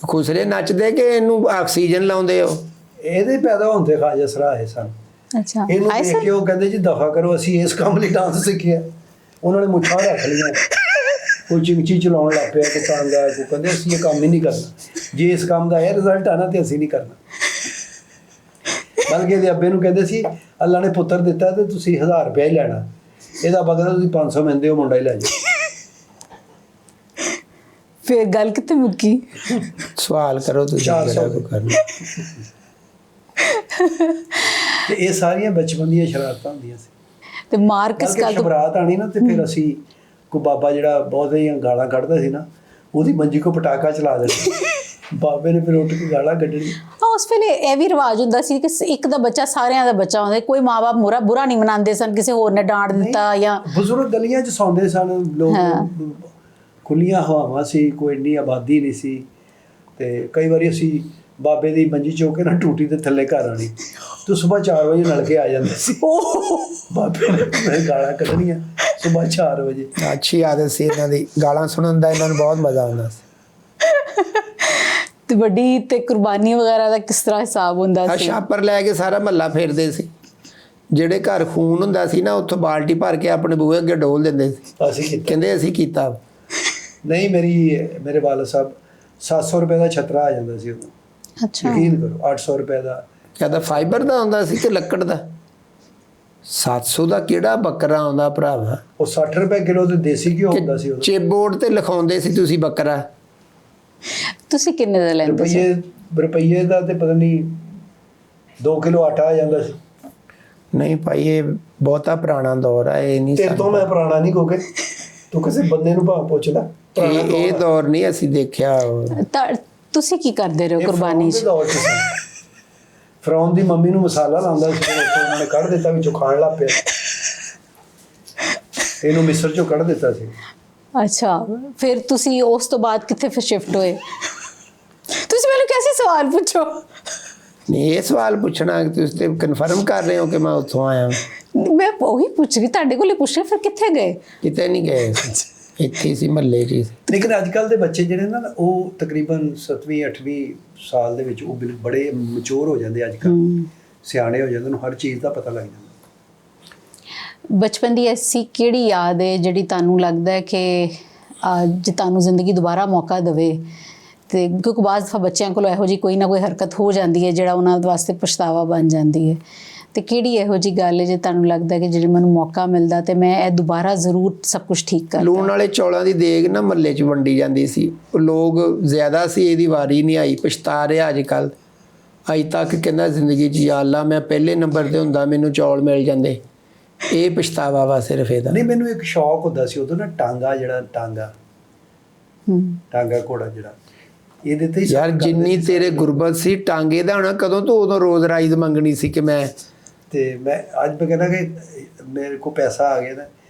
ਖੁਸਰੇ ਨੱਚਦੇ ਕਿ ਇਹਨੂੰ ਆਕਸੀਜਨ ਲਾਉਂਦੇ ਹੋ? ਇਹਦੇ ਪੈਦਾ ਹੁੰਦੇ ਖਾਜਾ ਸਰਾ ਆਏ ਸਨ। ਅੱਛਾ, ਇਹਨੂੰ ਦੇਖ ਕੇ ਉਹ ਕਹਿੰਦੇ ਜੀ ਦਫਾ ਕਰੋ, ਅਸੀਂ ਇਸ ਕੰਮ ਲਈ ਡਾਂਸ ਸਿੱਖਿਆ। ਉਹਨਾਂ ਨੇ ਮੁੱਛਾਂ ਰੱਖ ਲਈਆਂ, ਕੋਈ ਚਿੰਚੀ ਚਲਾਉਣ ਲੱਗ ਪਿਆ ਦੁਕਾਨਦਾਰ ਕੋ, ਕਹਿੰਦੇ ਅਸੀਂ ਇਹ ਕੰਮ ਹੀ ਨਹੀਂ ਕਰਨਾ। ਜੇ ਇਸ ਕੰਮ ਦਾ ਇਹ ਰਿਜ਼ਲਟ ਆਣਾ ਤੇ ਅਸੀਂ ਨਹੀਂ ਕਰਨਾ। ਬਲਕਿ ਇਹਦੇ ਅੱਬੇ ਨੂੰ ਕਹਿੰਦੇ ਸੀ ਅੱਲਾ ਨੇ ਪੁੱਤਰ ਦਿੱਤਾ ਤੇ ਤੁਸੀਂ 1000 ਰੁਪਇਆ ਹੀ ਲੈਣਾ, ਇਹਦਾ ਬਦਲਾ ਤੁਸੀਂ 500 ਮਿਲਦੇ ਹੋ, ਮੁੰਡਾ ਹੀ ਲੈ ਜਾਓ। ਫਿਰ ਗੱਲ ਕਿੱਥੇ ਮੁੱਕੀ? ਸਵਾਲ ਕਰੋ ਤੁਸੀਂ, 400 ਜਿਹੜਾ ਕਰਨਾ। ਤੇ ਇਹ ਸਾਰੀਆਂ ਬਚਪਨ ਦੀਆਂ ਸ਼ਰਾਰਤਾਂ ਹੁੰਦੀਆਂ ਸੀ। ਤੇ ਮਾਰ ਕਿਸ ਗੱਲ ਤੋਂ? ਬਰਾਤ ਆਣੀ ਨਾ ਤੇ ਫਿਰ ਅਸੀਂ ਕੋ ਬਾਬਾ ਜਿਹੜਾ ਬਹੁਤ ਹੀ ਗਾਲਾਂ ਕੱਢਦਾ ਸੀ ਨਾ, ਉਹਦੀ ਮੰਜੀ ਕੋ ਪਟਾਕਾ ਚਲਾ ਦੇਣਾ। ਬਾਬੇ ਨੇ ਫਿਰ ਉੱਠ ਕੇ ਗਾਲਾਂ ਕੱਢਣੀ। ਉਸ ਵੇਲੇ ਇਹ ਵੀ ਰਿਵਾਜ ਹੁੰਦਾ ਸੀ ਕਿ ਇੱਕ ਦਾ ਬੱਚਾ ਸਾਰਿਆਂ ਦਾ ਬੱਚਾ ਹੁੰਦਾ। ਕੋਈ ਮਾਂ-ਬਾਪ ਬੁਰਾ ਨਹੀਂ ਮਨਾਉਂਦੇ ਸਨ, ਕਿਸੇ ਹੋਰ ਨੇ ਡਾਂਟ ਦਿੱਤਾ ਜਾਂ ਬਜ਼ੁਰਗ ਗਲੀਆਂ 'ਚ ਸੌਂਦੇ ਸਨ ਲੋਕ। ਖੁੱਲੀਆਂ ਹਵਾਵਾਂ ਸੀ, ਕੋਈ ਇੰਨੀ ਆਬਾਦੀ ਨਹੀਂ ਸੀ। ਤੇ ਕਈ ਵਾਰੀ ਅਸੀਂ ਬਾਬੇ ਦੀ ਮੰਜੀ ਚੁੱਕ ਕੇ ਨਾ ਟੂਟੀ ਦੇ ਥੱਲੇ ਘਰ ਆਣੀ, ਤੇ ਸਵੇਰ 4 ਵਜੇ ਨਲਕੇ ਆ ਜਾਂਦੇ ਸੀ। ਬਾਬੇ ਨੇ ਗਾਲਾਂ ਕੱਢਣੀਆਂ ਸਵੇਰ 4 ਵਜੇ। ਅੱਛੀ ਆਦਤ ਸੀ ਇਹਨਾਂ ਦੀ, ਗਾਲਾਂ ਸੁਣਨ ਦਾ ਇਹਨਾਂ ਨੂੰ ਬਹੁਤ ਮਜ਼ਾ ਆਉਂਦਾ ਸੀ। ਤੇ ਵੱਡੀ ਤੇ ਕੁਰਬਾਨੀ ਵਗੈਰਾ ਦਾ ਕਿਸ ਤਰ੍ਹਾਂ ਹਿਸਾਬ ਹੁੰਦਾ ਸੀ? ਛਾਪਰ ਲੈ ਕੇ ਸਾਰਾ ਮਹੱਲਾ ਫੇਰਦੇ ਸੀ। ਜਿਹੜੇ ਘਰ ਖੂਨ ਹੁੰਦਾ ਸੀ ਨਾ, ਉੱਥੋਂ ਬਾਲਟੀ ਭਰ ਕੇ ਆਪਣੇ ਬੂਹੇ ਅੱਗੇ ਡੋਲ ਦਿੰਦੇ ਸੀ। ਅਸੀਂ ਕੀਤਾ? ਕਹਿੰਦੇ ਅਸੀਂ ਕੀਤਾ। ਨਹੀਂ, ਮੇਰੇ ਵਾਲਾ ਸਾਹਿਬ 700 ਰੁਪਏ ਦਾ ਛਤਰਾ ਆ ਜਾਂਦਾ ਸੀ ਉਦੋਂ। ਅੱਛਾ, ਯਕੀਨ ਕਰੋ, 800 ਰੁਪਏ ਦਾ। ਕਹਿੰਦਾ ਫਾਈਬਰ ਦਾ ਹੁੰਦਾ ਸੀ ਕਿ ਲੱਕੜ ਦਾ? 700 ਦਾ ਕਿਹੜਾ ਬੱਕਰਾ ਆਉਂਦਾ ਭਰਾਵਾ? ਉਹ 60 ਰੁਪਏ ਕਿਲੋ ਤੇ ਦੇਸੀ ਘਿਓ ਹੁੰਦਾ ਸੀ ਉਦੋਂ। ਚਿਪਬੋਰਡ ਤੇ ਲਿਖਾਉਂਦੇ ਸੀ ਤੁਸੀਂ ਬੱਕਰਾ। ਤੁਸੀਂ ਕਿੰਨੇ ਦਾ ਲੈਂਦੇ ਸੀ? ਰੁਪਈਏ ਦਾ ਤੇ ਪਤਾ ਨਹੀਂ 2 ਕਿਲੋ ਆਟਾ ਆ ਜਾਂਦਾ ਸੀ। ਨਹੀਂ ਭਾਈ, ਇਹ ਬਹੁਤਾ ਪੁਰਾਣਾ ਦੌਰ ਆ, ਇਹ ਨਹੀਂ ਤੇਰੇ ਤੋਂ ਮੈਂ ਪੁਰਾਣਾ ਨਹੀਂ, ਕਿਉਂਕਿ ਤੂੰ ਕਿਸੇ ਬੰਦੇ ਨੂੰ ਭਾਵੇਂ ਪੁੱਛ ਲੈ। ਇਹ ਦੌਰ ਨਹੀਂ ਅਸੀਂ ਦੇਖਿਆ। ਤੁਸੀਂ ਕੀ ਕਰਦੇ ਰਹੇ ਹੋ ਕੁਰਬਾਨੀ 'ਚ? ਫਰੌਨ ਦੀ ਮੰਮੀ ਨੂੰ ਮਸਾਲਾ ਲਾਉਂਦਾ ਸੀ, ਉਹਨਾਂ ਨੇ ਕੱਢ ਦਿੱਤਾ, ਵਿੱਚੋਂ ਖਾਣ ਲੱਗ ਪਿਆ। ਇਹਨੂੰ ਮਿਸਰ ਚੋਂ ਕੱਢ ਦਿੱਤਾ ਸੀ। ਅੱਛਾ, ਫਿਰ ਤੁਸੀਂ ਉਸ ਤੋਂ ਬਾਅਦ ਕਿੱਥੇ ਫਿਰ ਸ਼ਿਫਟ ਹੋਏ? ਤੁਸੀਂ ਮੈਨੂੰ ਕੈਸੇ ਸਵਾਲ ਪੁੱਛੋ? ਨਹੀਂ, ਇਹ ਸਵਾਲ ਪੁੱਛਣਾ ਤੁਸੀਂ ਤੇ ਕਨਫਰਮ ਕਰ ਰਹੇ ਹੋ ਕਿ ਮੈਂ ਉੱਥੋਂ ਆਇਆ। ਮੈਂ ਉਹੀ ਪੁੱਛ ਰਹੀ, ਤੁਹਾਡੇ ਕੋਲ ਹੀ ਪੁੱਛ ਰਹੀ। ਫਿਰ ਕਿੱਥੇ ਗਏ? ਕਿਤੇ ਨਹੀਂ ਗਏ, ਇੱਥੇ ਸੀ ਮਹੱਲੇ 'ਚ। ਲੇਕਿਨ ਅੱਜ ਕੱਲ੍ਹ ਦੇ ਬੱਚੇ ਜਿਹੜੇ ਨਾ, ਉਹ ਤਕਰੀਬਨ 7ਵੀਂ 8ਵੀਂ ਸਾਲ ਦੇ ਵਿੱਚ ਉਹ ਬੜੇ ਮੈਚੁਰ ਹੋ ਜਾਂਦੇ, ਅੱਜ ਕੱਲ੍ਹ ਸਿਆਣੇ ਹੋ ਜਾਂਦੇ, ਉਹਨੂੰ ਹਰ ਚੀਜ਼ ਦਾ ਪਤਾ ਲੱਗ ਜਾਂਦਾ। ਬਚਪਨ ਦੀ ਐਸੀ ਕਿਹੜੀ ਯਾਦ ਹੈ ਜਿਹੜੀ ਤੁਹਾਨੂੰ ਲੱਗਦਾ ਹੈ ਕਿ ਜੇ ਤੁਹਾਨੂੰ ਜ਼ਿੰਦਗੀ ਦੁਬਾਰਾ ਮੌਕਾ ਦੇਵੇ ਤੇ, ਕਿਉਂਕਿ ਬਾਅਦ ਦਫਾ ਬੱਚਿਆਂ ਕੋਲ ਇਹੋ ਜਿਹੀ ਕੋਈ ਨਾ ਕੋਈ ਹਰਕਤ ਹੋ ਜਾਂਦੀ ਹੈ ਜਿਹੜਾ ਉਹਨਾਂ ਵਾਸਤੇ ਪਛਤਾਵਾ ਬਣ ਜਾਂਦੀ ਹੈ, ਤੇ ਕਿਹੜੀ ਇਹੋ ਜਿਹੀ ਗੱਲ ਹੈ ਜੇ ਤੁਹਾਨੂੰ ਲੱਗਦਾ ਕਿ ਜੇ ਮੈਨੂੰ ਮੌਕਾ ਮਿਲਦਾ ਤੇ ਮੈਂ ਇਹ ਦੁਬਾਰਾ ਜ਼ਰੂਰ ਸਭ ਕੁਝ ਠੀਕ ਕਰਦਾ? ਲੂਣ ਵਾਲੇ ਚੌਲਾਂ ਦੀ ਦੇਗ ਨਾ ਮਹੱਲੇ 'ਚ ਵੰਡੀ ਜਾਂਦੀ ਸੀ। ਲੋਕ ਜ਼ਿਆਦਾ ਸੀ, ਇਹਦੀ ਵਾਰੀ ਨਹੀਂ ਆਈ, ਪਛਤਾ ਰਿਹਾ ਅੱਜ ਕੱਲ੍ਹ। ਅੱਜ ਤੱਕ ਕਹਿੰਦਾ ਜ਼ਿੰਦਗੀ 'ਚ ਯਾ ਅੱਲਾ ਮੈਂ ਪਹਿਲੇ ਨੰਬਰ ਤੇ ਹੁੰਦਾ ਮੈਨੂੰ ਚੌਲ ਮਿਲ ਜਾਂਦੇ। ਇਹ ਪਛਤਾਵਾ ਵਾ ਸਿਰਫ ਇਹਦਾ। ਨਹੀਂ ਮੈਨੂੰ ਇੱਕ ਸ਼ੌਕ ਹੁੰਦਾ ਸੀ ਉਦੋਂ ਨਾ ਟਾਂਗਾ ਘੋੜਾ ਜਿਹੜਾ ਇਹਦੇ ਤੇ ਹੀ ਯਾਰ ਸਫ਼ਰ ਜਿੰਨੀ ਕਰਦੇ ਸੀ। ਤੇਰੇ ਗੁਰਬਤ ਸੀ ਟਾਂਗੇ ਦਾ ਹੋਣਾ ਕਦੋਂ ਤੋਂ ਉਦੋਂ ਰੋਜ਼ ਰਾਈਜ਼ ਮੰਗਣੀ ਸੀ ਕਿ ਮੈਂ ਤੇ ਮੈਂ ਅੱਜ ਮੈਂ ਕਹਿੰਦਾ ਕਿ ਮੇਰੇ ਕੋ ਪੈਸਾ ਆ ਗਿਆ ਨਾ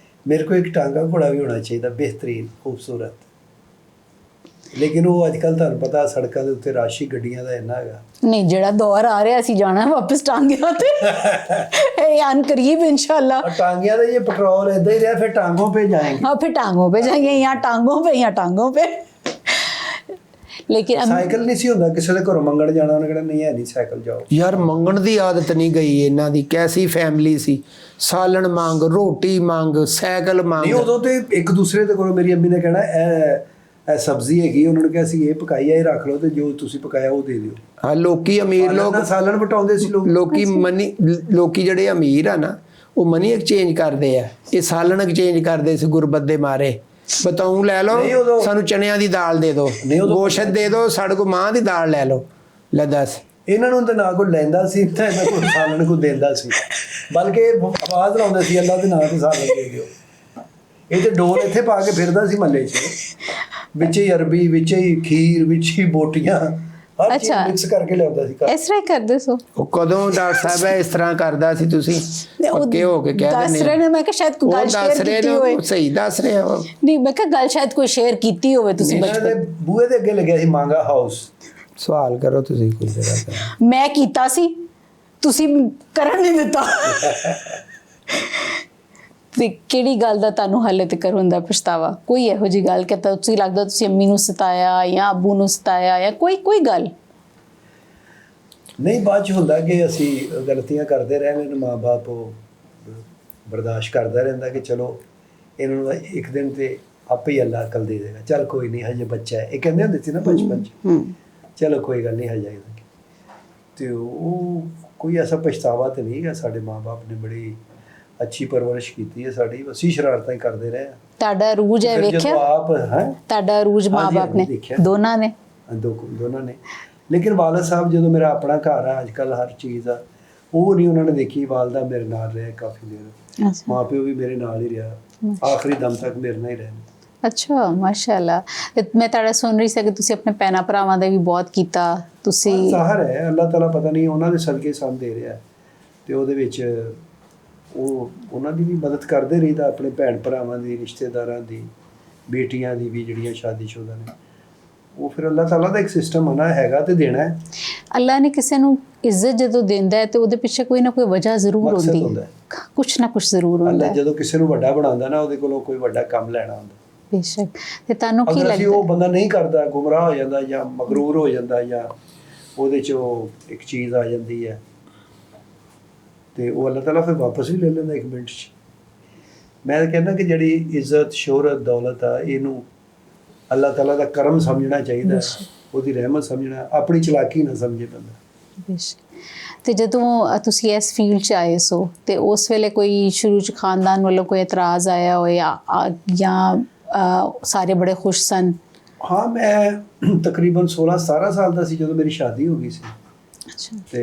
ਮੇਰੇ ਕੋ ਇੱਕ ਟਾਂਗਾ ਘੋੜਾ ਵੀ ਹੋਣਾ ਚਾਹੀਦਾ ਬਿਹਤਰੀਨ ਖੂਬਸੂਰਤ। ਲੇਕਿਨ ਉਹ ਅੱਜ ਕੱਲ੍ਹ ਤੁਹਾਨੂੰ ਪਤਾ ਸੜਕਾਂ ਦੇ ਉੱਤੇ ਰਾਸ਼ੀ ਗੱਡੀਆਂ ਦਾ ਇੰਨਾ ਹੈਗਾ। ਨਹੀਂ ਜਿਹੜਾ ਦੌਰ ਆ ਰਿਹਾ ਅਸੀਂ ਜਾਣਾ ਵਾਪਸ ਟਾਂਗਿਆਂ ਤੇ ਇਹ ਅਨ ਕਰੀਬ इंशाल्लाह। और टांगिया तो ये पेट्रोल ऐसे ही रहा फिर टांगों पे जाएंगे। हाँ फिर टांगों पे जाएंगे, यहाँ टांगों पे लेकिन ਸਾਈਕਲ ਨਹੀਂ ਸੀ ਹੁੰਦਾ ਕਿਸੇ ਦੇ ਘਰੋਂ ਮੰਗਣ ਜਾਣਾ ਉਹਨੇ ਕਿਹਾ ਨਹੀਂ ਹੈ ਨਹੀਂ ਸਾਈਕਲ ਜਾਓ। ਯਾਰ ਮੰਗਣ ਦੀ ਆਦਤ ਨਹੀਂ ਗਈ ਇਹਨਾਂ ਦੀ। ਕੈਸੀ ਫੈਮਿਲੀ ਸੀ, ਸਾਲਣ ਮੰਗ, ਰੋਟੀ ਮੰਗ, ਸਾਈਕਲ ਨਹੀਂ ਮੰਗ। ਉਦੋਂ ਤੇ ਇੱਕ ਦੂਸਰੇ ਦੇ ਕੋਲੋਂ ਮੇਰੀ ਅੰਮੀ ਨੇ ਕਹਿਣਾ ਇਹ ਸਬਜ਼ੀ ਹੈਗੀ ਉਹਨਾਂ ਨੇ ਕਿਹਾ ਸੀ ਇਹ ਪਕਾਈ ਆ ਇਹ ਰੱਖ ਲਓ ਤੇ ਜੋ ਤੁਸੀਂ ਪਕਾਇਆ ਉਹ ਦੇ ਦਿਓ। ਹਾਂ ਲੋਕੀ ਅਮੀਰ ਲੋਕ ਸਾਲਣ ਵਟਾਉਂਦੇ ਸੀ ਲੋਕ। ਲੋਕੀ ਜਿਹੜੇ ਅਮੀਰ ਆ ਨਾ ਉਹ ਮਨੀ ਐਕਸਚੇਂਜ ਕਰਦੇ ਆ, ਇਹ ਸਾਲਣ ਐਕਸਚੇਂਜ ਕਰਦੇ ਸੀ ਗੁਰਬਤ ਦੇ ਮਾਰੇ। ਬਤਾਉ ਲੈ ਲਓ ਸਾਨੂੰ ਚਨਿਆਂ ਦੀ ਦਾਲ ਦੇ ਦਿਓ, ਗੋਸ਼ਤ ਦੇ ਦਿਓ, ਸਾਡੇ ਕੋਲ ਮਾਂ ਦੀ ਦਾਲ ਲੈ ਲਓ। ਲੈ ਦੱਸ ਇਹਨਾਂ ਨੂੰ ਤਾਂ ਨਾ ਕੋਈ ਲੈਂਦਾ ਸੀ ਤੇ ਇਹਨਾਂ ਕੋਲ ਸਾਲਣ ਕੋ ਦਿੰਦਾ ਸੀ ਬਲਕਿ ਆਵਾਜ਼ ਲਾਉਂਦੇ ਸੀ ਅੱਲਾ ਦੇ ਨਾਂ ਤੇ ਸਾਲਣ ਦੇ ਦਿਓ। ਇਹ ਤੇ ਡੋਲ ਇੱਥੇ ਪਾ ਕੇ ਫਿਰਦਾ ਸੀ ਮਹੱਲੇ 'ਚ ਵਿੱਚ ਹੀ ਅਰਬੀ ਵਿੱਚ ਹੀ ਖੀਰ ਵਿੱਚ ਹੀ ਬੋਟੀਆਂ ਹਰ ਚੀਜ਼ ਮਿਕਸ ਕਰਕੇ ਲਿਆਉਂਦਾ ਸੀ ਘਰ। ਇਸ ਤਰ੍ਹਾਂ ਹੀ ਕਰਦੇ ਸੋ। ਉਹ ਕਦੋਂ ਡਾਕਟਰ ਸਾਹਿਬ ਹੈ ਇਸ ਤਰ੍ਹਾਂ ਕਰਦਾ ਸੀ ਤੁਸੀਂ ਪੱਕੇ ਹੋ ਕੇ ਕਹਿ ਦੱਸ ਦਿੰਦੇ ਰਹੇ ਨੇ ਮੈਂ ਕਿ ਸ਼ਾਇਦ ਕੋਈ ਗੱਲ ਸ਼ੇਅਰ ਕੀਤੀ ਹੋਵੇ। ਸਹੀ ਦੱਸ ਰਹੇ ਹੋ। ਨਹੀਂ ਮੈਂ ਕਿਹਾ ਗੱਲ ਸ਼ਾਇਦ ਕੋਈ ਸ਼ੇਅਰ ਕੀਤੀ ਹੋਵੇ ਤੁਸੀਂ ਇਹਨਾਂ ਦੇ ਬੂਹੇ ਦੇ ਅੱਗੇ ਲੱਗਿਆ ਸੀ ਮਾਂਗਾ ਹਾਊਸ। ਸਵਾਲ ਕਰੋ ਤੁਸੀਂ ਕੋਈ ਜਗ੍ਹਾ ਮੈਂ ਕੀਤਾ ਸੀ ਤੁਸੀਂ ਕਰਨ ਨਹੀਂ ਦਿੱਤਾ। ਤੇ ਕਿਹੜੀ ਗੱਲ ਦਾ ਤੁਹਾਨੂੰ ਹਾਲੇ ਤੱਕ ਹੁੰਦਾ ਪਛਤਾਵਾ? ਕੋਈ ਇਹੋ ਜੀ ਗੱਲ ਕਿ ਤੁਸੀਂ ਲੱਗਦਾ ਤੁਸੀਂ ਅੰਮੀ ਨੂੰ ਸਤਾਇਆ ਜਾਂ ਅੱਬੂ ਨੂੰ ਸਤਾਇਆ ਜਾਂ ਕੋਈ ਗੱਲ? ਨਹੀਂ ਬਾਅਦ 'ਚ ਹੁੰਦਾ ਕਿ ਅਸੀਂ ਗਲਤੀਆਂ ਕਰਦੇ ਰਹਿੰਦੇ ਨੇ ਮਾਂ-ਬਾਪ ਉਹ ਬਰਦਾਸ਼ਤ ਕਰਦਾ ਰਹਿੰਦਾ ਕਿ ਚਲੋ ਇਹਨਾਂ ਨੂੰ ਇੱਕ ਦਿਨ ਤੇ ਆਪੇ ਹੀ ਅੱਲਾ ਅਕਲ ਦੇ ਦੇਗਾ। ਚੱਲ ਕੋਈ ਨਹੀਂ ਹਜੇ ਬੱਚਾ ਹੈ ਇਹ ਕਹਿੰਦੇ ਹੁੰਦੇ ਸੀ ਨਾ ਬਚਪਨ 'ਚ ਚਲੋ ਕੋਈ ਗੱਲ ਨਹੀਂ ਹਜੇ। ਤੇ ਉਹ ਕੋਈ ਐਸਾ ਪਛਤਾਵਾ ਤਾਂ ਨਹੀਂ ਹੈ। ਸਾਡੇ ਮਾਂ-ਬਾਪ ਨੇ ਬੜੀ ਅੱਛੀ ਪਰਵਰਿਸ਼ ਕੀਤੀ ਹੈ ਸਾਡੀ। ਅਸੀਂ ਸ਼ਰਾਰਤਾਂ ਹੀ ਕਰਦੇ ਰਹੇ ਹਾਂ। ਤੁਹਾਡਾ ਰੂਜ ਹੈ ਵੇਖਿਆ? ਆਪ ਹੈ ਤੁਹਾਡਾ ਰੂਜ ਮਾਂ-ਬਾਪ ਨੇ ਦੋਨਾਂ ਨੇ ਦੋਨਾਂ ਨੇ। ਲੇਕਿਨ ਵਾਲਦ ਸਾਹਿਬ ਜਦੋਂ ਮੇਰਾ ਆਪਣਾ ਘਰ ਆ ਅੱਜ ਕੱਲ੍ਹ ਹਰ ਚੀਜ਼ ਆ ਉਹ ਨਹੀਂ ਉਹਨਾਂ ਨੇ ਦੇਖੀ। ਵਾਲਦਾ ਮੇਰੇ ਨਾਲ ਰਹੇ ਕਾਫੀ ਦੇਰ, ਮਾਂ ਪਿਓ ਵੀ ਮੇਰੇ ਨਾਲ ਹੀ ਰਿਹਾ, ਆਖਰੀ ਦਮ ਤੱਕ ਮੇਰੇ ਨਾਲ ਹੀ ਰਹੇ। ਅੱਛਾ ਮਾਸ਼ਾਅੱਲਾ। ਮੈਂ ਤੁਹਾਡਾ ਸੁਣ ਰਹੀ ਸੀ ਕਿ ਤੁਸੀਂ ਆਪਣੇ ਭੈਣਾਂ ਭਰਾਵਾਂ ਦਾ ਵੀ ਬਹੁਤ ਕੀਤਾ। ਤੁਸੀਂ ਜ਼ਾਹਰ ਹੈ ਅੱਲਾਹ ਤਾਲਾ ਪਤਾ ਨਹੀਂ ਉਹਨਾਂ ਦੇ ਸਦਕੇ ਸਾਨੂੰ ਦੇ ਰਿਹਾ ਤੇ ਉਹਦੇ ਵਿੱਚ ਉਹ ਉਹਨਾਂ ਦੀ ਵੀ ਮਦਦ ਕਰਦੇ ਰਹੀਦਾ, ਆਪਣੇ ਭੈਣ ਭਰਾਵਾਂ ਦੀ, ਰਿਸ਼ਤੇਦਾਰਾਂ ਦੀ, ਬੇਟੀਆਂ ਦੀ ਵੀ ਜਿਹੜੀਆਂ ਸ਼ਾਦੀशुदा ਨੇ। ਉਹ ਫਿਰ ਅੱਲਾਹ ਤਾਲਾ ਦਾ ਇੱਕ ਸਿਸਟਮ ਆਣਾ ਹੈਗਾ ਤੇ ਦੇਣਾ ਹੈ। ਅੱਲਾਹ ਨੇ ਕਿਸੇ ਨੂੰ ਇੱਜ਼ਤ ਜਦੋਂ ਦਿੰਦਾ ਹੈ ਤੇ ਉਹਦੇ ਪਿੱਛੇ ਕੋਈ ਨਾ ਕੋਈ ਵਜ੍ਹਾ ਜ਼ਰੂਰ ਹੁੰਦੀ ਹੈ, ਕੁਛ ਨਾ ਕੁਛ ਜ਼ਰੂਰ ਹੁੰਦਾ ਹੈ। ਜਦੋਂ ਕਿਸੇ ਨੂੰ ਵੱਡਾ ਬਣਾਉਂਦਾ ਨਾ ਉਹਦੇ ਕੋਲੋਂ ਕੋਈ ਵੱਡਾ ਕੰਮ ਲੈਣਾ ਹੁੰਦਾ। ਬੇਸ਼ੱਕ। ਤੇ ਤੁਹਾਨੂੰ ਕੀ ਲੱਗਦਾ ਲੱਗਦਾ ਉਹ ਬੰਦਾ ਨਹੀਂ ਕਰਦਾ, ਗੁੰਮਰਾਹ ਹੋ ਜਾਂਦਾ ਜਾਂ ਮਗਰੂਰ ਹੋ ਜਾਂਦਾ ਜਾਂ ਉਹਦੇ 'ਚ ਇੱਕ ਚੀਜ਼ ਆ ਜਾਂਦੀ ਹੈ ਤੇ ਉਹ ਅੱਲਾਹ ਤਾਲਾ ਫਿਰ ਵਾਪਸ ਵੀ ਲੈ ਲੈਂਦਾ ਇੱਕ ਮਿੰਟ 'ਚ। ਮੈਂ ਕਹਿੰਦਾ ਕਿ ਜਿਹੜੀ ਇੱਜ਼ਤ ਸ਼ੋਹਰਤ ਦੌਲਤ ਆ ਇਹਨੂੰ ਅੱਲਾਹ ਤਾਲਾ ਦਾ ਕਰਮ ਸਮਝਣਾ ਚਾਹੀਦਾ, ਉਹਦੀ ਰਹਿਮਤ ਸਮਝਣਾ, ਆਪਣੀ ਚਲਾਕੀ ਨਾ ਸਮਝੇ ਬੰਦਾ। ਬੇਸ਼ੱਕ। ਤੇ ਜਦੋਂ ਤੁਸੀਂ ਇਸ ਫੀਲਡ 'ਚ ਆਏ ਸੋ ਤੇ ਉਸ ਵੇਲੇ ਕੋਈ ਸ਼ੁਰੂ 'ਚ ਖਾਨਦਾਨ ਵੱਲੋਂ ਕੋਈ ਇਤਰਾਜ਼ ਆਇਆ ਹੋਏ ਜਾਂ ਸਾਰੇ ਬੜੇ ਖੁਸ਼ ਸਨ? ਹਾਂ ਮੈਂ ਤਕਰੀਬਨ 16-17 ਸਾਲ ਦਾ ਸੀ ਜਦੋਂ ਮੇਰੀ ਸ਼ਾਦੀ ਹੋ ਗਈ ਸੀ। ਅੱਛਾ। ਤੇ